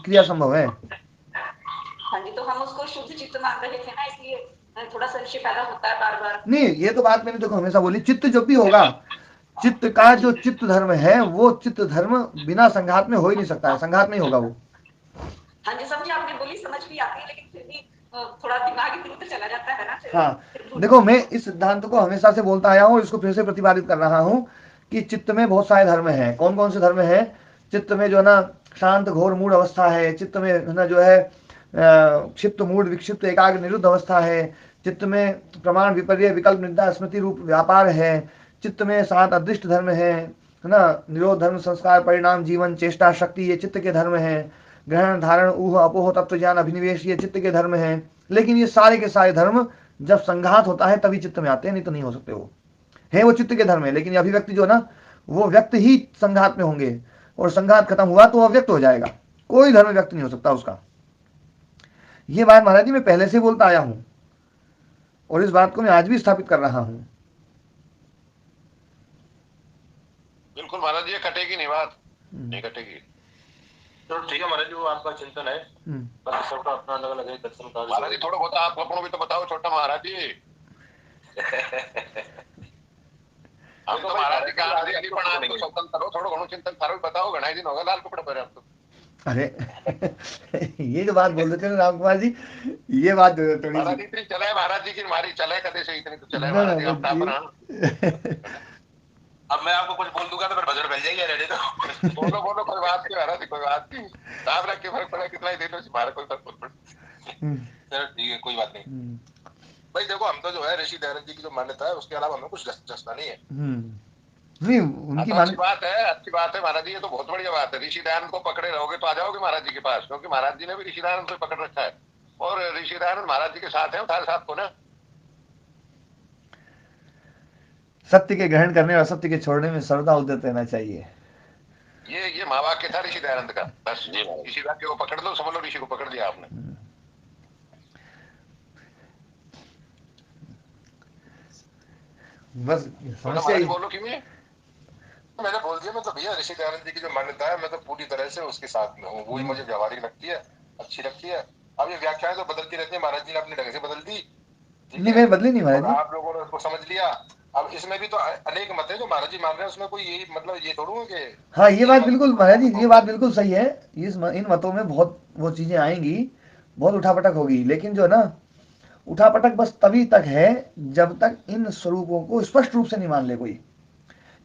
क्रिया संभव है। हाँ जी, तो हम उसको शुद्ध चित्त मान रहे थे ना, इसलिए थोड़ा संशय पैदा होता है बार बार। नहीं, ये तो बात मैंने देखो हमेशा बोली, चित्त जब भी होगा, चित्त का जो चित्त धर्म है, वो चित्त धर्म बिना संघात में हो ही नहीं सकता है, संघात नहीं होगा वो। हाँ जी, समझी आपने बोली, समझ भी आती है, लेकिन फिर भी थोड़ा दिमाग इधर उधर चला जाता है ना। हाँ, देखो मैं इस सिद्धांत को हमेशा से बोलता आया हूँ, इसको फिर से प्रतिपादित कर रहा हूँ कि चित्त में बहुत सारे धर्म हैं। कौन कौन से धर्म हैं? चित्त में जो है ना शांत घोर मूड अवस्था है, चित्त में है ना जो है क्षिप्त मूड विक्षिप्त एकाग्र निरुद्ध अवस्था है, चित्त में प्रमाण विपर्य विकल्प निद्रा स्मृति रूप व्यापार है, चित्त में 7 अदृष्ट धर्म है ना, निरोध धर्म संस्कार परिणाम जीवन चेष्टा शक्ति, ये चित्त के धर्म है। ग्रहण धारण ऊह अपोह तत्व ज्ञान अभिनिवेश, ये चित्त के धर्म है। लेकिन ये सारे के सारे धर्म जब संघात होता है तभी चित्त में आते हैं, नहीं तो नहीं हो सकते। वो चित्त के धर्म है, लेकिन ये अभिव्यक्ति जो है ना, वो व्यक्त ही संघात में होंगे, और संघात खत्म हुआ तो अव्यक्त हो जाएगा, कोई धर्म व्यक्त नहीं हो सकता उसका। ये बात महाराज जी मैं पहले से बोलता आया हूं, और इस बात को मैं आज भी स्थापित कर रहा हूं। बिल्कुल महाराज जी, ये कटेगी नहीं बात, नहीं कटेगी। तो ठीक है महाराज जी, वो आपका चिंतन है, बस सबका अपना अलग अलग है दर्शन का। महाराज जी थोड़ा बहुत आप अपनों भी तो बताओ, छोटा महाराज जी। हम तो महाराज जी का आपको स्वतंत्र हो, थोड़ा घणो चिंतन थारो बताओ, घना दिन होगा लाल कपड़े पहने आप तो। अरे ये जो बात बोल रहे थे राम कुमार जी, ये बात थोड़ी महाराज जी इतनी चले, महाराज जी की हमारी चले कदे से इतनी तो चले महाराज जी, हम अब मैं आपको कुछ बोल दूंगा तो फिर बजर मिल जाएगी रेडी। तो बोलो बोलो, कोई बात नहीं महाराज जी, कोई बात नहीं, आप रख के फर्क पड़ा कितना ही देते हमारा कोई फर्क नहीं पड़ता। चलो ठीक है, कोई बात नहीं भाई। देखो हम तो जो है ऋषि दयानंद जी की जो मान्यता है उसके अलावा हमें कुछ जसना नहीं है। नहीं, उनकी अच्छी बात है महाराज जी, ये तो बहुत बढ़िया बात है। ऋषि दयानंद को पकड़े रहोगे तो आ जाओगे महाराज जी के पास, क्योंकि महाराज जी ने भी ऋषि दयानंद को पकड़ रखा है, और ऋषि दयानंद महाराज जी के साथ है, सारे साथ को ना। सत्य के ग्रहण करने और सत्य के छोड़ने में सर्वदा उद्यत रहना चाहिए। ये महावाक्य था ऋषि दयानंद का, बस ऋषि वाक्य को पकड़ लो, समझ लो ऋषि को पकड़ लिया आपने। बस समस्या बोलो कि मैंने बोल दिया, मतलब भैया ऋषि दयानंद जी की जो मान्यता है मैं तो पूरी तरह से उसके साथ में हूँ, वही मुझे व्यवहारिक लगती है, अच्छी लगती है। अब ये व्याख्याएं तो बदलती रहती है, महाराज जी ने अपने ढंग से बदल दी, नहीं मैं बदली नहीं महाराज जी, आप लोगों ने उसको समझ लिया। अब इसमें भी तो अनेक मत है जो महाराज जी मान रहे हैं, उसमें कोई यही मतलब ये थोड़ा कि हाँ ये बात बिल्कुल महाराज जी, ये बात बिल्कुल सही है। इन मतों में बहुत वो चीजें आएंगी, बहुत उठापटक होगी, लेकिन जो है ना उठापटक बस तभी तक है जब तक इन स्वरूपों को स्पष्ट रूप से नहीं मान ले कोई।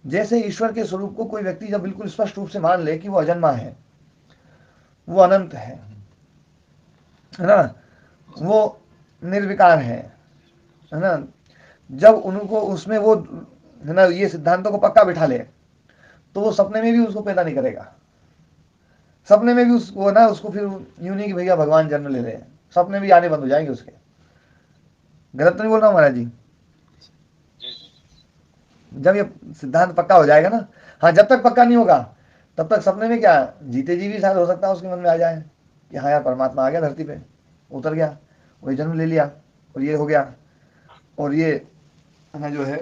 जैसे ईश्वर के स्वरूप को कोई व्यक्ति जब बिल्कुल स्पष्ट रूप से मान ले कि वो अजन्मा है, वो अनंत है ना, वो निर्विकार है ना, जब उनको उसमें वो है ना ये सिद्धांतों को पक्का बिठा ले तो वो सपने में भी उसको पैदा नहीं करेगा। सपने में भी उसको ना उसको फिर यूं नहीं कि भैया भगवान जन्म ले रहे हैं, सपने भी आने बंद हो जाएंगे उसके। गलत तो नहीं बोल रहा महाराज जी? जब ये सिद्धांत पक्का हो जाएगा ना, हाँ जब तक पक्का नहीं होगा तब तक सपने में क्या जीते जी भी शायद हो सकता है उसके मन में आ जाए कि हाँ यार परमात्मा आ गया धरती पे, उतर गया, वही जन्म ले लिया और ये हो गया, और ये जो है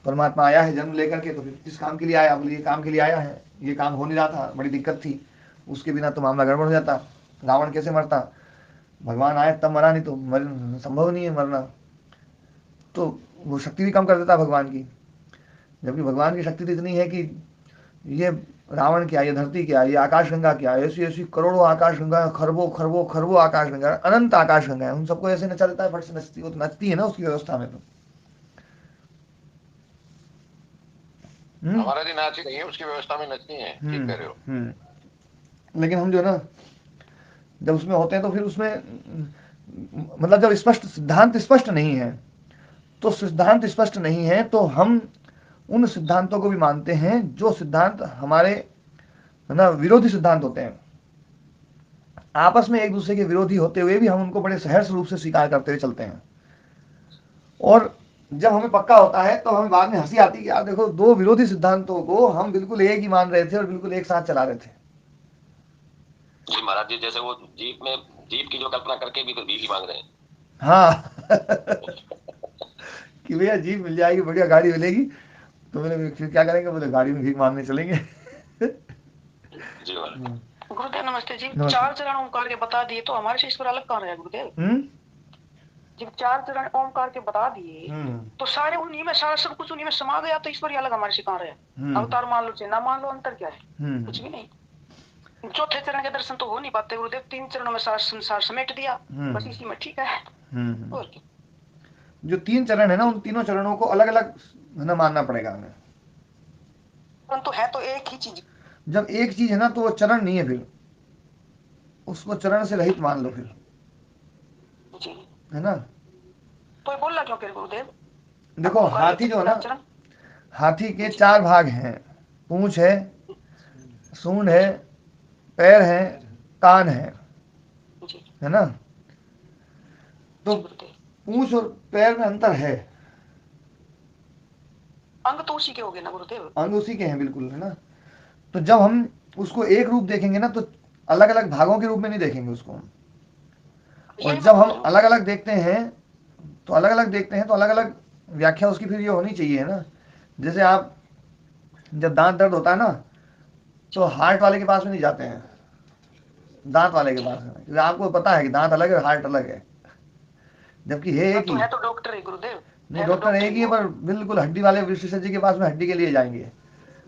परमात्मा आया है जन्म लेकर के, तो फिर किस काम के लिए आया? बोले ये काम के लिए आया है, ये काम हो नहीं रहा था, बड़ी दिक्कत थी, उसके बिना तो मामला गड़बड़ हो जाता, रावण कैसे मरता, भगवान आए तब मरा, नहीं तो संभव नहीं है मरना। तो वो शक्ति भी कम कर देता भगवान की, जबकि भगवान की शक्ति तो इतनी है कि ये रावण क्या, ये धरती क्या, ये आकाश गंगा क्या, ऐसी ऐसी करोड़ों आकाश गंगा, खरबों खरबों खरबों आकाश गंगा, अनंत आकाश गंगा है, उन सबको ऐसे नचा देता है, फट से नचती, वो तो नचती है ना उसकी व्यवस्था में। हमारा जी नाच ही नहीं है, उसकी व्यवस्था में नचनी है, ठीक कह रहे हो। लेकिन हम जो ना जब उसमें होते हैं तो फिर उसमें मतलब जब स्पष्ट सिद्धांत स्पष्ट नहीं है, तो सिद्धांत स्पष्ट नहीं है तो हम उन सिद्धांतों को भी मानते हैं जो सिद्धांत हमारे ना विरोधी सिद्धांत होते हैं। आपस में एक दूसरे के विरोधी होते हुए भी हम उनको बड़े सहर्ष रूप से स्वीकार करते हुए चलते हैं। और जब हमें पक्का होता है तो हमें बाद में हंसी आती है कि यार देखो, दो विरोधी सिद्धांतों को हम बिल्कुल एक ही मान रहे थे और बिल्कुल एक साथ चला रहे थे। जी महाराज जी, जैसे वो जीप की जो कल्पना करके भी तो भीख ही मांग रहे हैं। हाँ कि भैया जीप मिल जाएगी, बढ़िया गाड़ी मिलेगी, तो मैंने फिर क्या करेंगे, बोले गाड़ी में भीख मांगने चलेंगे। जी महाराज। गुरुदेव नमस्ते जी। 4 चरण ओमकार के बता दिए तो हमारे से ईश्वर अलग कहाँ रहे गुरुदेव? जब 4 चरण ओमकार के बता दिए तो सारे उन्हीं में, सारा सब कुछ उन्हीं में समा गया, तो ईश्वर अलग हमारे से कहाँ रहे? अवतार मान लो चाहे ना मान लो, अंतर क्या है? कुछ भी नहीं। चौथे चरण के दर्शन तो हो नहीं पाते गुरुदेव, 3 चरणों में सारा संसार समेट दिया, बस इसी में ठीक है। और क्या? जो 3 चरण है ना, उन तीनों चरणों को अलग अलग ना मानना पड़ेगा हमें, परंतु है तो एक ही चीज। जब एक चीज है ना तो वो चरण नहीं है, फिर उसको चरण से रहित मान लो फिर, जी है ना। तो बोलना क्यों फिर गुरुदेव? देखो हाथी जो है ना, हाथी के 4 भाग हैं, पूंछ है, सूंड है, पैर है, कान है ना। तो पूंछ और पैर में अंतर है, अंग तो उसी के हो गए ना गुरुदेव? अंग उसी के हैं बिल्कुल, है ना। तो जब हम उसको एक रूप देखेंगे ना, तो अलग अलग भागों के रूप में नहीं देखेंगे उसको। और जब हम अलग अलग देखते हैं तो अलग अलग व्याख्या उसकी फिर ये होनी चाहिए, है ना। जैसे आप जब दांत दर्द होता है ना, तो हार्ट वाले के पास में नहीं जाते हैं, दांत वाले के पास में, क्योंकि आपको पता है कि दांत अलग है, हार्ट अलग है, जबकि है एक ही। है तो डॉक्टर है गुरुदेव। नहीं, डॉक्टर एक ही है, पर बिल्कुल हड्डी वाले विशेषज्ञ के पास में हड्डी के लिए जाएंगे,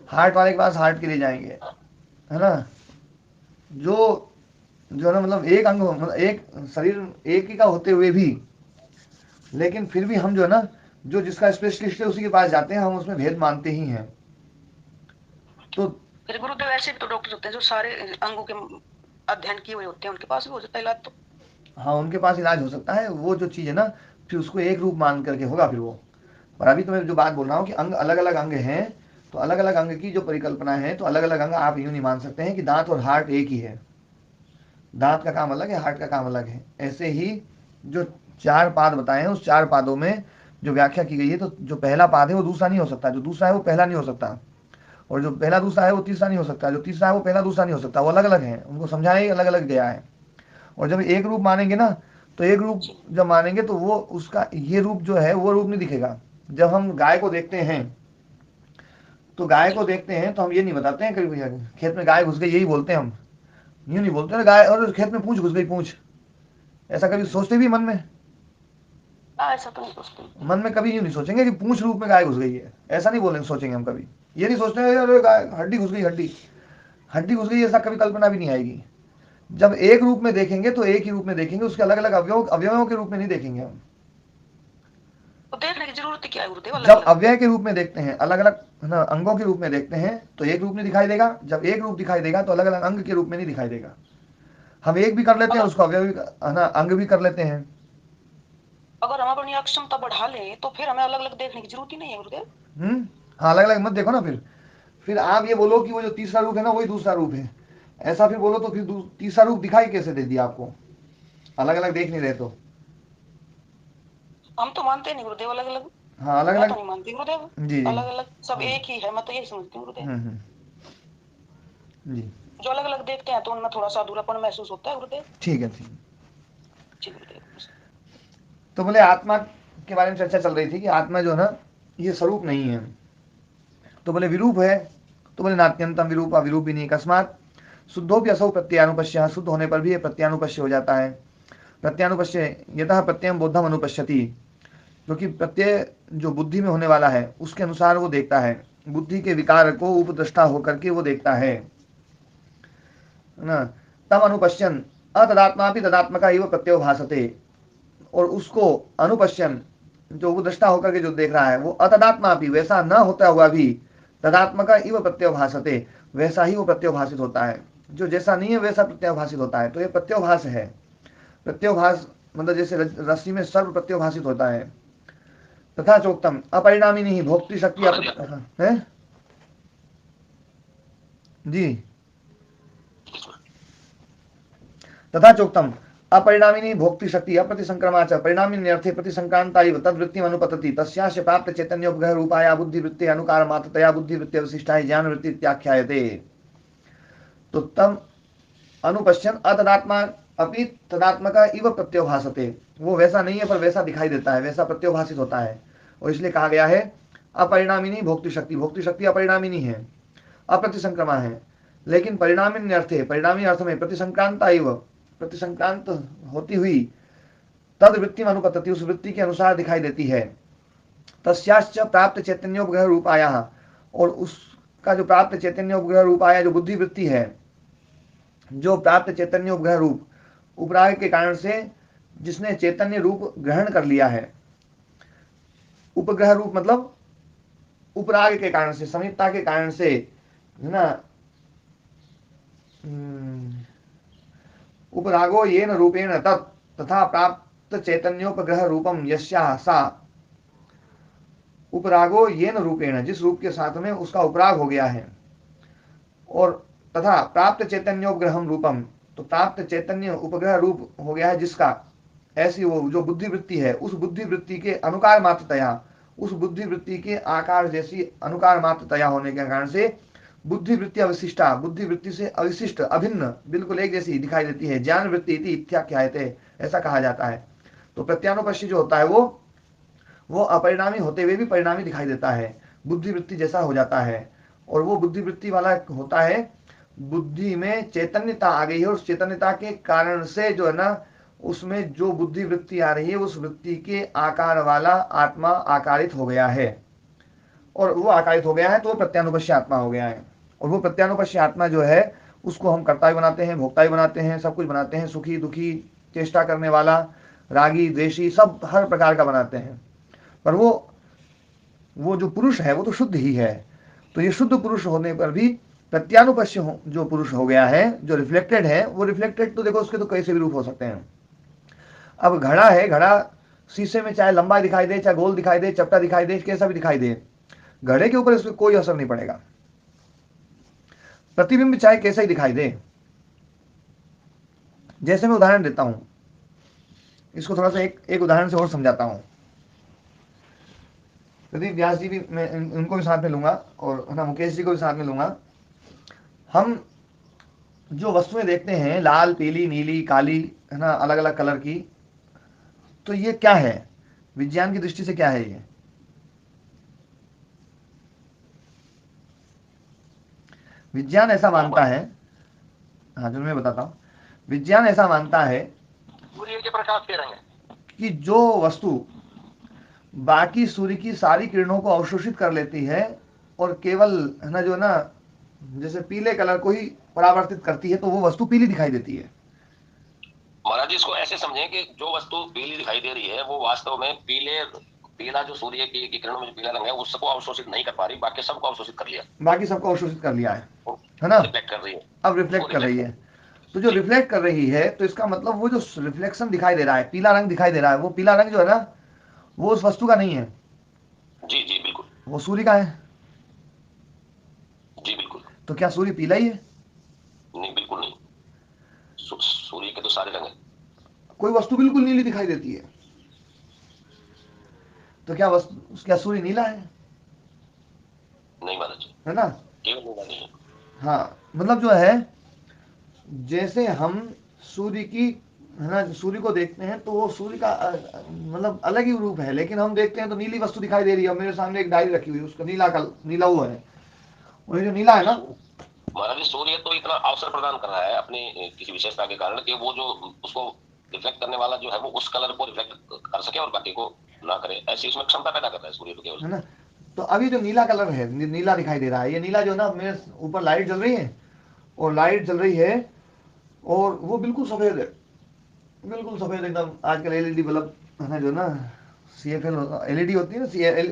हार्ट वाले के पास हार्ट के लिए जाएंगे, है ना। जो जो है ना, मतलब एक अंग, मतलब एक शरीर एक ही का होते हुए भी, लेकिन फिर भी हम जो है ना, जो जिसका स्पेशलिस्ट है उसी के पास जाते हैं, हम उसमें भेद मानते ही हैं। तो फिर गुरुदेव ऐसे भी तो डॉक्टर होते हैं जो सारे अंगों के अध्ययन किए हुए होते हैं, उनके पास भी हो सकता है इलाज तो। हाँ, उनके पास इलाज हो सकता है, वो जो चीज़ है ना, फिर उसको एक रूप मान करके होगा फिर वो। पर अभी तो मैं जो बात बोल रहा हूँ कि अंग अलग अलग अंग हैं, तो अलग अलग अंग की जो परिकल्पना है, तो अलग अलग अंग आप यूँ नहीं मान सकते हैं कि दांत और हार्ट एक ही है, दांत का काम अलग है, हार्ट का काम अलग है। ऐसे ही जो 4 पाद बताए हैं, उस 4 पादों में जो व्याख्या की गई है, तो जो पहला पाद है वो दूसरा नहीं हो सकता, जो दूसरा है वो पहला नहीं हो सकता, और जो पहला दूसरा है वो तीसरा नहीं हो सकता, जो तीसरा है वो पहला दूसरा नहीं हो सकता, वो अलग अलग है, उनको समझाया ही अलग अलग गया है। और जब एक रूप मानेंगे ना, तो एक रूप जब मानेंगे तो वो उसका ये रूप जो है वो रूप नहीं दिखेगा। जब हम गाय को देखते हैं, तो गाय को देखते हैं तो हम ये नहीं बताते हैं कभी खेत में गाय घुस गई, यही बोलते हैं हम, यूँ नहीं बोलते गाय और खेत में पूंछ घुस गई, पूंछ, ऐसा कभी सोचते भी मन में? ऐसा तो नहीं सोचते, मन में कभी यूँ नहीं सोचेंगे कि पूंछ रूप में गाय घुस गई है, ऐसा नहीं बोलेंगे, सोचेंगे हम कभी। ये नहीं सोचते अरे गाय हड्डी घुस गई, हड्डी घुस गई, ऐसा कभी कल्पना भी नहीं आएगी। जब एक रूप में देखेंगे तो एक ही रूप में देखेंगे, उसके अलग अलग अवयवों के रूप में नहीं देखेंगे हम। तो देखने की जरूरत क्या है गुरुदेव? जब अव्यय के रूप में देखते हैं, अलग अलग है ना अंगों के रूप में देखते हैं, तो एक रूप नहीं दिखाई देगा। जब एक रूप दिखाई देगा तो अलग अलग अंग के रूप में नहीं दिखाई देगा। हम एक भी कर लेते हैं, उसको अवयव भी है ना, अंग भी कर लेते हैं। अगर हम अपनी अक्षमता बढ़ा लें तो फिर हमें अलग अलग देखने की जरूरत ही नहीं है गुरुदेव। हाँ, अलग अलग मत देखो ना। फिर आप ये बोलो कि वो जो तीसरा रूप है ना वही दूसरा रूप है, ऐसा फिर बोलो तो फिर तीसरा रूप दिखाई कैसे दे दिया आपको, अलग अलग देख नहीं रहे तो। हम तो मानते नहीं गुरुदेव अलग अलग। हाँ, अलग अलग तो नहीं मानती गुरुदेव, जी, अलग अलग सब एक ही है, मैं तो यही समझती हूँ गुरुदेव। जी, जो अलग अलग देखते हैं तो उनमें थोड़ा सा अधूरापन महसूस होता है गुरुदेव। ठीक है। जी गुरुदेव। तो बोले आत्मा के बारे में चर्चा चल रही थी कि आत्मा जो है ना ये स्वरूप नहीं है। तो बोले विरूप है, तो बोले नात्यंतम विरूपा विरूपिनी अकस्मात शुद्धोपि असौ प्रत्यानुपश्य, शुद्ध होने पर भी ये प्रत्यानुपश्य हो जाता है। प्रत्यानुपश्य यतः प्रत्ययम बोधम अनुपश्यति, क्योंकि प्रत्यय जो बुद्धि में होने वाला है उसके अनुसार वो देखता है, बुद्धि के विकार को उपद्रष्टा होकर के वो देखता है ना। तम अनुपश्यन अतदात्मा भी तदात्मका एवं प्रत्यय भासते, और उसको अनुपश्यन जो उपद्रष्टा होकर के जो देख रहा है वो अतदात्मा भी, वैसा न होता हुआ भी तदात्मका इव प्रत्यवभासते, वैसा ही वो प्रत्यवभाषित होता है। जो जैसा नहीं है वैसा प्रत्यवभाषित होता है। तो ये प्रत्यवभास है। प्रत्यवभास मतलब जैसे रस्सी में सर्व प्रत्यवभाषित होता है। तथा चोक्तम अपरिणामी नहीं भोक्ति शक्ति है जी। तथा चोक्तम अपरिणामिनी भोक्ति शक्ति अप्रतिसंक्रमा च परिणामिनी अर्थे प्रतिसंक्रांता इव तद्वृत्तिम अनुपतति तस्यास्य प्राप्त चैतन्योपग्रह रूपाया बुद्धिवृत्ति अनुकार मात्रतया बुद्धिवृत्ति अवशिष्टाय ज्ञान वृत्ति इत्याख्यायते। तो तम अनुपश्यन अतदात्मा अपि तदात्मका इव प्रत्यवभासते, वो वैसा नहीं है पर वैसा दिखाई देता है, वैसा प्रत्यवभाषित होता है। और इसलिए कहा गया है अपरिणामिनी भोक्ति शक्ति, भोक्ति शक्ति अपरिणामिनी है, अप्रतिसंक्रमा है, लेकिन परिणामिनी अर्थे परिणामी अर्थ में प्रतिसंक्रांता इव प्रतिसंक्रांत होती हुई तद वृत्ति में अनुपतति, उस वृत्ति के अनुसार दिखाई देती है। तस्याश्च प्राप्त चैतन्योपग्रह रूपाया, और उसका जो प्राप्त चैतन्योपग्रह रूपाया जो बुद्धि वृत्ति है, जो प्राप्त चैतन्योपग्रह रूप उपराग के कारण से जिसने चैतन्य रूप ग्रहण कर लिया है, उपग्रह रूप मतलब उपराग के कारण से, समीपता के कारण से, है ना, उपरागो येन रूपेण तत् तथा प्राप्त चैतन्योपग्रह रूपम यस्याः सा, उपरागो येन रूपेण जिस रूप के साथ में उसका उपराग हो गया है, और तथा प्राप्त चैतन्योपग्रहम रूपम, तो प्राप्त चैतन्य उपग्रह रूप हो गया है जिसका, ऐसी वो जो बुद्धि वृत्ति है, उस बुद्धि वृत्ति के अनुकार मात्रतया, उस बुद्धि वृत्ति के आकार जैसी अनुकार मात्रतया होने के कारण से बुद्धि वृत्ति अविशिष्टा, बुद्धि वृत्ति से अविशिष्ट अभिन्न बिल्कुल एक जैसी दिखाई देती है। ज्ञान वृत्ति इति इत्याख्यायते, ऐसा कहा जाता है। तो प्रत्यानुपश्य जो होता है वो अपरिणामी होते हुए भी परिणामी दिखाई देता है, बुद्धि वृत्ति जैसा हो जाता है। और वो बुद्धि वृत्ति वाला होता है, बुद्धि में चैतन्यता आ गई है, और उस चैतन्यता के कारण से जो है ना, उसमें जो बुद्धि वृत्ति आ रही है उस वृत्ति के आकार वाला आत्मा आकारित हो गया है, और वो आकारित हो गया है तो वो प्रत्यानुपश्य आत्मा हो गया है। और वो प्रत्यानुपश्य आत्मा जो है उसको हम कर्ता भी बनाते हैं, भोक्ता भी बनाते हैं, सब कुछ बनाते हैं, सुखी दुखी, चेष्टा करने वाला, रागी द्वेषी, सब हर प्रकार का बनाते हैं। पर वो जो पुरुष है वो तो शुद्ध ही है। तो ये शुद्ध पुरुष होने पर भी प्रत्यानुपश्य जो पुरुष हो गया है, जो रिफ्लेक्टेड है, वो रिफ्लेक्टेड तो देखो उसके तो कैसे भी रूप हो सकते हैं। अब घड़ा है, घड़ा शीशे में चाहे लंबा दिखाई दे, चाहे गोल दिखाई दे, चपटा दिखाई दे, कैसा भी दिखाई दे, घड़े के ऊपर इसमें कोई असर नहीं पड़ेगा। प्रतिबिंब चाहे कैसा ही दिखाई दे। जैसे मैं उदाहरण देता हूं, इसको थोड़ा सा एक उदाहरण से और समझाता हूं। प्रदीप व्यास जी भी, मैं उनको भी साथ में लूंगा, और है ना मुकेश जी को भी साथ में लूंगा। हम जो वस्तुएं देखते हैं, लाल, पीली, नीली, काली, है ना, अलग अलग कलर की, तो ये क्या है विज्ञान की दृष्टि से, क्या है ये? विज्ञान ऐसा मानता है, हाँ चलो मैं बताता हूं। विज्ञान ऐसा मानता है सूर्य के प्रकाश के रंग कि जो वस्तु बाकी सूर्य की सारी किरणों को अवशोषित कर लेती है और केवल, है ना, जो ना जैसे पीले कलर को ही परावर्तित करती है, तो वो वस्तु पीली दिखाई देती है। महाराज जी इसको ऐसे समझें कि जो वस्तु पीली दिखाई दे रही है वो वास्तव में पीला जो सूर्य की किरणों में जो पीला रंग है उसको अवशोषित नहीं कर पा रही, बाकी सबको अवशोषित कर लिया, बाकी सबको अवशोषित कर लिया है ना, रिफ्लेक्ट कर रही है। अब रिफ्लेक्ट कर रही है। तो जो रिफ्लेक्ट कर रही है, तो इसका मतलब वो जो रिफ्लेक्शन दिखाई दे रहा है, पीला रंग दिखाई दे रहा है, वो पीला रंग जो है ना, वो उस वस्तु का नहीं है। जी जी बिल्कुल। वो सूर्य का है। जी बिल्कुल। तो क्या सूर्य पीला ही है? नहीं, बिल्कुल नहीं। सूर्य के तो सारे रंग हैं। कोई वस्तु बिल्कुल नीली दिखाई देती है, तो क्या सूर्य नीला है? नहीं महाराज, है ना, केवल नीला नहीं है। हाँ, मतलब जो है, जैसे हम सूर्य की, है ना, सूर्य को देखते हैं तो वो सूर्य का मतलब अलग ही रूप है, लेकिन हम देखते हैं तो नीली वस्तु दिखाई दे रही है। मेरे सामने एक डायरी रखी हुई है, उसका नीला हुआ है, और ये जो नीला है ना, महाराज सूर्य तो इतना अवसर प्रदान कर रहा है अपनी किसी विशेषता के कारण कि वो जो उसको रिफ्लेक्ट करने वाला जो है वो उस कलर को रिफ्लेक्ट कर सके और बाकी को ना करे, ऐसी उसमें क्षमता पैदा कर रहा है सूर्य को केवल, है ना। तो अभी जो नीला कलर है, नीला दिखाई दे रहा है, ये नीला जो ना, मेरे ऊपर लाइट जल रही है, और लाइट जल रही है, और वो बिल्कुल सफेद है, बिल्कुल सफेद एकदम। आजकल एलईडी बल्ब है ना, जो ना CFL एलईडी होती है ना,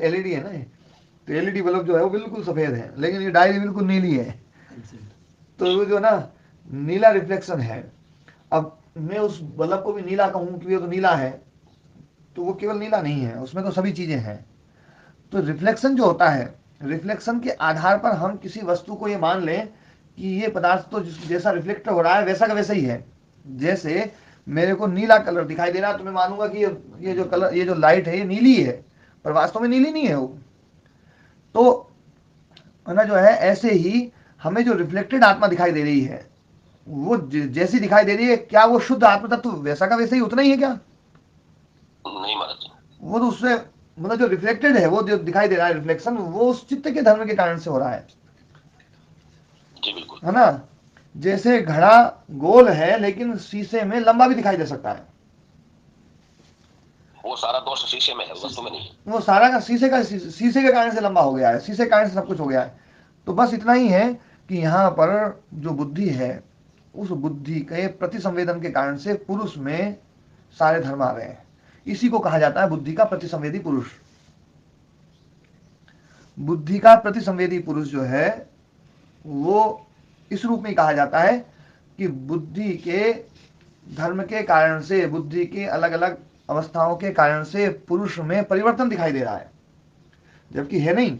एलईडी है ना, तो एलईडी बल्ब जो है वो बिल्कुल सफेद है, लेकिन ये डायरी बिल्कुल नीली है। तो वो जो ना नीला रिफ्लेक्शन है। अब मैं उस बल्ब को भी नीला कहूँ कि ये तो नीला है, तो वो केवल नीला नहीं है, उसमें तो सभी चीजें हैं। तो रिफ्लेक्शन जो होता है, रिफ्लेक्शन के आधार पर हम किसी वस्तु को ये मान लें कि ये पदार्थ तो जैसा रिफ्लेक्ट हो रहा है वैसा का वैसा ही है। जैसे मेरे को नीला कलर दिखाई दे रहा है तो मैं मानूंगा कि ये जो कलर, ये जो लाइट है ये नीली है, पर वास्तव में नीली नहीं है वो। तो ना जो है ऐसे ही हमें जो रिफ्लेक्टेड आत्मा दिखाई दे रही है वो जैसी दिखाई दे रही है, क्या वो शुद्ध आत्मा तत्व वैसा का वैसा ही उतना ही है क्या? नहीं महाराज, वो तो उससे मतलब जो रिफ्लेक्टेड है, वो जो दिखाई दे रहा है रिफ्लेक्शन, वो उस चित्त के धर्म के कारण से हो रहा है। जी बिल्कुल, है ना? जैसे घड़ा गोल है लेकिन शीशे में लंबा भी दिखाई दे सकता है। वो सारा दोष शीशे में है, वस्तु में नहीं है। वो सारा का शीशे के कारण से लंबा हो गया है, शीशे के कारण से सब कुछ हो गया है। तो बस इतना ही है कि यहाँ पर जो बुद्धि है, उस बुद्धि के प्रति संवेदन के कारण से पुरुष में सारे धर्म आ गए हैं। इसी को कहा जाता है बुद्धि का प्रतिसंवेदी पुरुष। बुद्धि का प्रतिसंवेदी पुरुष जो है वो इस रूप में कहा जाता है कि बुद्धि के धर्म के कारण से, बुद्धि के अलग अलग अवस्थाओं के कारण से पुरुष में परिवर्तन दिखाई दे रहा है, जबकि है नहीं,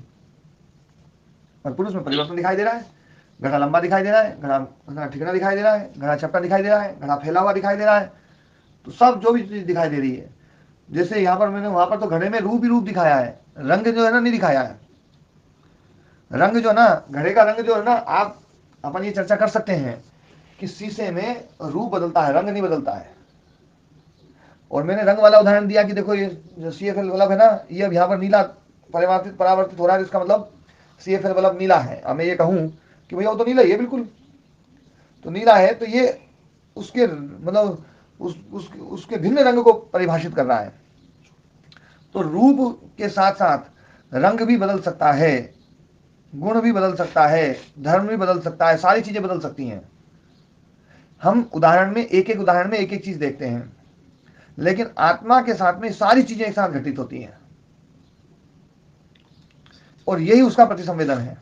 पर पुरुष में परिवर्तन दिखाई दे रहा है। घड़ा लंबा दिखाई दे रहा है, घड़ा ठिकना दिखाई दे रहा है, घड़ा चपटा दिखाई दे रहा है, घड़ा फैला हुआ दिखाई दे रहा है। तो सब जो भी चीज दिखाई दे रही है, जैसे यहाँ पर मैंने वहां पर तो घड़े में रूप ही रूप दिखाया है, रंग जो है ना नहीं दिखाया है। रंग जो ना, घड़े का रंग जो है ना, आप अपन ये चर्चा कर सकते हैं कि शीशे में रूप बदलता है, रंग नहीं बदलता है। और मैंने रंग वाला उदाहरण दिया कि देखो ये जो CFL बल्ब है ना, ये अब यहाँ पर नीला परावर्तित हो रहा है, इसका मतलब CFL बल्ब नीला है। अब मैं ये कहूँ कि भैया वो तो नीला ही है, बिल्कुल तो नीला है, तो ये उसके मतलब उसके भिन्न रंग को परिभाषित कर रहा है। तो रूप के साथ साथ रंग भी बदल सकता है, गुण भी बदल सकता है, धर्म भी बदल सकता है, सारी चीजें बदल सकती हैं। हम उदाहरण में एक एक चीज देखते हैं, लेकिन आत्मा के साथ में सारी चीजें एक साथ घटित होती हैं, और यही उसका प्रतिसंवेदन है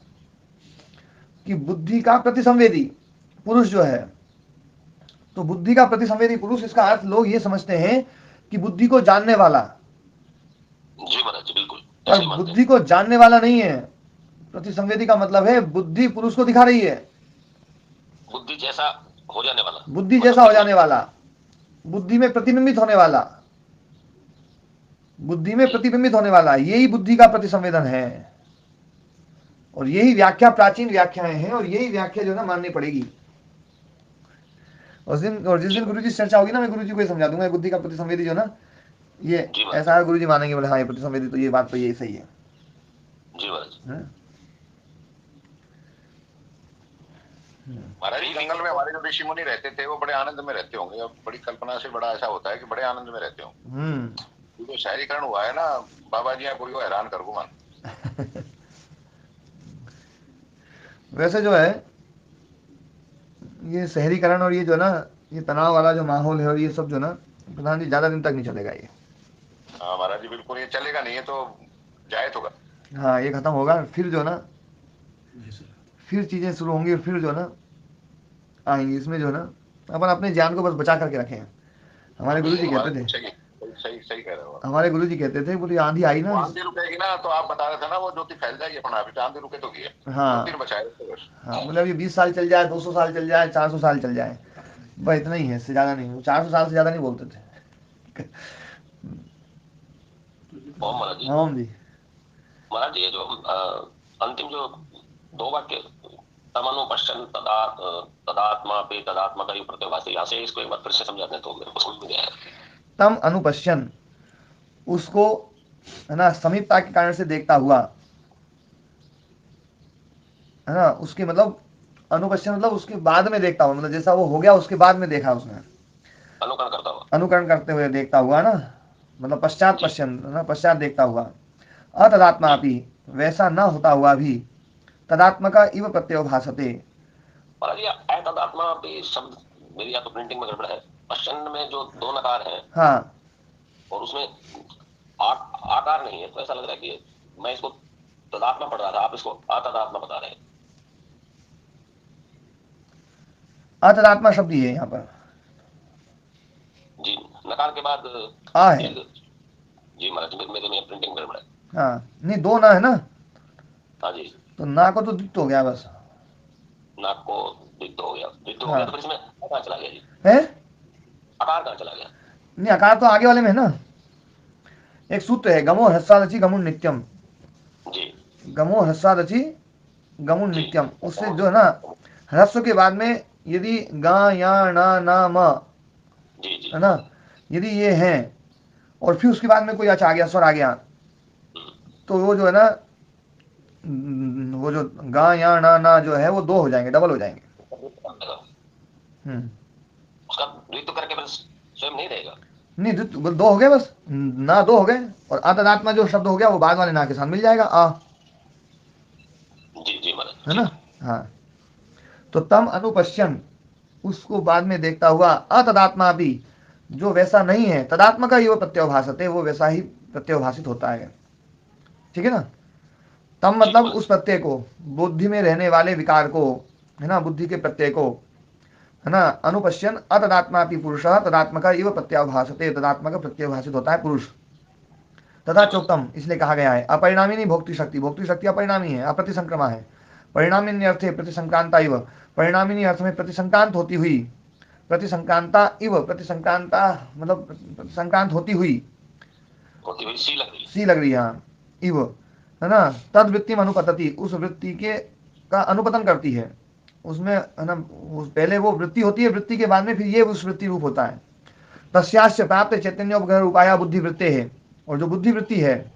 कि बुद्धि का प्रतिसंवेदी पुरुष जो है। तो बुद्धि का प्रतिसंवेदी पुरुष, इसका अर्थ लोग ये समझते हैं कि बुद्धि को जानने वाला। जी महाराज, बिल्कुल, पर बुद्धि को जानने वाला नहीं है। प्रतिसंवेदी का मतलब है बुद्धि पुरुष को दिखा रही है, बुद्धि जैसा हो जाने वाला, बुद्धि जैसा हो जाने वाला, बुद्धि में प्रतिबिंबित होने वाला, बुद्धि में प्रतिबिंबित होने वाला, यही बुद्धि का प्रतिसंवेदन है। और यही व्याख्या प्राचीन व्याख्याएं हैं, और यही व्याख्या जो है ना माननी पड़ेगी। और जिस दिन गुरु जी चर्चा होगी ना, मैं गुरु जी को समझा दूंगा बुद्धि का प्रतिसंवेदी जो ना, ये ऐसा गुरु जी मानेंगे, बोले हाँ ये प्रतिसंवेदी, तो ये बात तो यही सही है। जी महाराज। महाराज जंगल में हमारे जो ऋषि मुनि रहते थे वो बड़े आनंद में रहते होंगे, अब बड़ी कल्पना से बड़ा ऐसा होता है कि बड़े आनंद में रहते होंगे। जो शहरीकरण हुआ है ना बाबा जी, आप को हैरान कर गुमान। वैसे जो है ये शहरीकरण और ये जो ना, ये तनाव वाला जो माहौल है और ये सब जो ना, प्रधान जी ज्यादा दिन तक नहीं चलेगा ये। हाँ महाराज जी बिल्कुल, ये चलेगा नहीं, ये तो जायज होगा। हाँ ये खत्म होगा, फिर जो ना फिर चीजें शुरू होंगी, फिर जो ना आएंगी। इसमें जो ना अपन अपने ज्ञान को बस बचा करके रखें। हमारे गुरु जी कहते थे, सही कह रहे हो, हमारे गुरु जी कहते थे, बोली आंधी आई ना, आंधी रुकेगी ना तो आप बता रहे थे ना वो ज्योति फैल जाएगी अपना, अभी आंधी रुके तो की। हाँ हाँ, बोले अभी 20 साल चल जाए, 200 साल चल जाए, 400 साल चल जाए, बस इतना ही है, इससे ज्यादा नहीं। 400 साल से ज्यादा नहीं बोलते थे। ओम जी महाराज, ये जो अंतिम जो दो वाक्य, तमनुपश्यन् तदात्मा पे तदात्मा का प्रत्यवासी, यहाँ से इसको एक बार फिर से समझाते हैं तो मेरे को समझ में नहीं आया। तम अनुपश्यन, उसको है ना समीपता के कारण से देखता हुआ, है ना, उसके मतलब अनुपश्यन मतलब उसके बाद में देखता हुआ, मतलब जैसा वो हो गया उसके बाद में देखा उसने, अनुकरण करता हुआ, अनुकरण करते हुए देखता हुआ ना, मतलब पश्चात पश्यन ना, पश्चात देखता हुआ। अतदात्मा भी, वैसा न होता हुआ भी, तदात्मा का इव प्रत्यय भासते। तदात्मा भी शब्द मेरी या तो प्रिंटिंग में गड़बड़ है, पश्चन में जो दो नकार है, हाँ, और उसमें आकार नहीं है, तो ऐसा लग रहा है कि मैं इसको तदात्मा पढ़ रहा था, आप इसको अतदात्मा बता रहे हैं। अतदात्मा शब्द ही है यहाँ पर जी, नकार के बाद आ है। जी महाराज, मेरे में प्रिंटिंग गड़बड़ है। हाँ नहीं, दो ना है ना। हाँ जी, तो ना को तो दिक्कत हो गया बस, नाक को दिग्ध हो गया, दिग्ध हो हाँ। गया तो फिर इसमें कहाँ चला गया जी, है आकार कहाँ चला गया? नहीं, आकार तो आगे वाले में है ना। एक सूत्र है, गमो ह्रस्वादचि गमुन नित्यम, जी गमो ह्रस्वादचि गमुन जी नित्यम, उससे जो है ना ह्रस्व के बाद में यदि गा या ना ना म जी जी है ना, यदि ये हैं और फिर उसके बाद में कोई आ गया, स्वर आ गया, तो वो जो है ना, वो जो गा या ना जो है वो दो हो जाएंगे, डबल हो जाएंगे। उसका द्वित्व करके फिर स्वयं नहीं रहेगा। नहीं, दो हो गए बस, ना दो हो गए, और अतदात्मा जो शब्द हो गया वो बाद वाले ना के साथ मिल जाएगा, आ। जी जी महाराज, है ना। हाँ, तो तम अनुपश्यन, उसको बाद में देखता हुआ, अतदात्मा भी, जो वैसा नहीं है, तदात्मा का ही वो प्रत्यवभाषित है, वो वैसा ही प्रत्यवभाषित होता है। ठीक है ना। तम मतलब उस प्रत्यय को, बुद्धि में रहने वाले विकार को, है ना, बुद्धि के प्रत्यय को, है ना, अनुपश्यन अतदात्मा भी पुरुष, तदात्मा का इव प्रत्यवभाषते, तदात्मा का प्रत्यवभाषित होता है पुरुष। तथा चोक्तम, इसलिए कहा गया है, अपरिणामी नहीं भोक्ति शक्ति, भोक्ति शक्ति अपरिणामी है, अप्रतिसंक्रमा है। परिणामी अर्थ प्रतिसंक्रांता इव, परिणामिनी अर्थ में प्रतिसंक्रांत होती हुई, प्रतिसंक्रांता इव, प्रतिसंक्रांता मतलब संक्रांत होती हुई, सी लग रही है इव, है ना। तद वृत्ति में अनुपतति, उस वृत्ति के का अनुपतन करती है, उसमें है ना, पहले वो वृत्ति होती है, वृत्ति के बाद में फिर ये उस वृत्ति रूप होता है। तस्यास्य प्राप्त चैतन्योपग्रह रूपाया बुद्धि वृत्ते है, और जो बुद्धि वृत्ति है,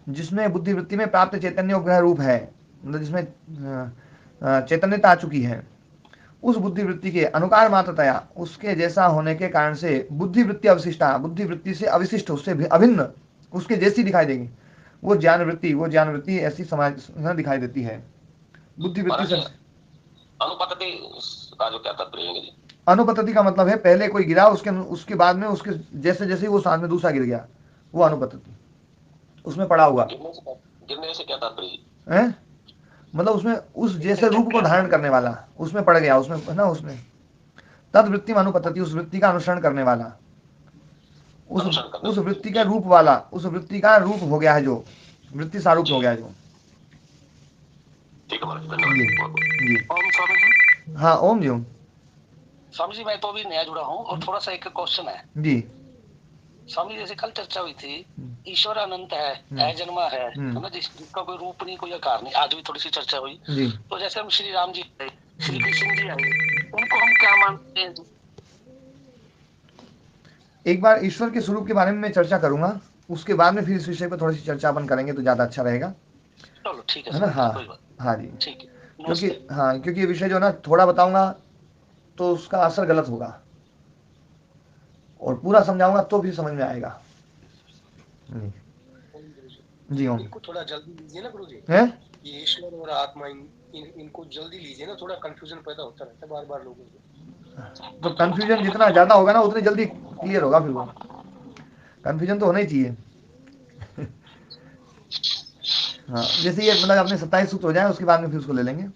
जिसमें बुद्धि वृत्ति में प्राप्त चैतन्योपग्रह रूप है, मतलब जिसमें चैतन्यता आ चुकी है, उस बुद्धि वृत्ति के अनुकार मात्रतया, उसके जैसा होने के कारण से बुद्धि वृत्ति अवशिष्टा, बुद्धि वृत्ति से अविशिष्ट, उससे अभिन्न, उसके जैसी दिखाई देगी, वो ज्ञान वृत्ति, वो ज्ञान वृत्ति ऐसी समाज दिखाई देती है बुद्धि वृत्ति से। अनुपतति का जो क्या तात्पर्य है जी? अनुपतति का मतलब है पहले कोई गिरा, उसके बाद में उसके जैसे जैसे वो साथ में दूसरा गिर गया, वो अनुपतति, उसमें पड़ा हुआ। गिरने से क्या तात्पर्य है, मतलब उसमें उस जैसे रूप को धारण करने वाला, उसमें पड़ गया, उसमें है ना, उसमें तद वृत्ति में अनुपतति, उस वृत्ति का अनुसरण करने वाला, उस वृत्ति का रूप वाला, उस वृत्ति का रूप हो गया है, जो वृत्ति सारूप हो गया है जो। जी। ओम स्वामी जी। हाँ ओम जी। ओम स्वामी जी, मैं तो अभी नया जुड़ा हूँ और थोड़ा सा एक क्वेश्चन है जी। स्वामी, जैसे कल चर्चा हुई थी, ईश्वर अनंत है, अजन्मा है ना, जिसका कोई रूप नहीं, कोई आकार नहीं, आज भी थोड़ी सी चर्चा हुई। तो जैसे हम श्री राम जी आए, श्री कृष्ण जी आए, उनको हम क्या मानते हैं? एक बार ईश्वर के स्वरूप के बारे में मैं चर्चा करूंगा, उसके बाद में फिर इस विषय पर थोड़ी सी चर्चा अपन करेंगे तो ज्यादा अच्छा रहेगा। चलो ठीक है ना। हाँ हाँ जी, क्योंकि ये विषय जो ना थोड़ा बताऊंगा तो उसका असर गलत होगा, और पूरा समझाऊंगा तो भी समझ में आएगा। जी ओम। इनको थोड़ा जल्दी लीजिए ना गुरु जी, है ये ईश्वर और आत्मा इनको जल्दी लीजिए ना, थोड़ा कंफ्यूजन पैदा होता रहता है बार बार लोगों को। तो कंफ्यूजन जितना ज्यादा होगा ना उतनी जल्दी क्लियर होगा, फिर वो कंफ्यूजन तो होना ही चाहिए। हाँ, जैसे ये मतलब अपने 27 सूत्र हो जाए, उसके बाद में फिर उसको ले लेंगे।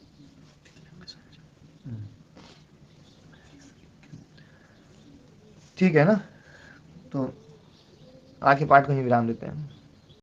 ठीक है ना, तो आज के पाठ को ही विराम देते हैं।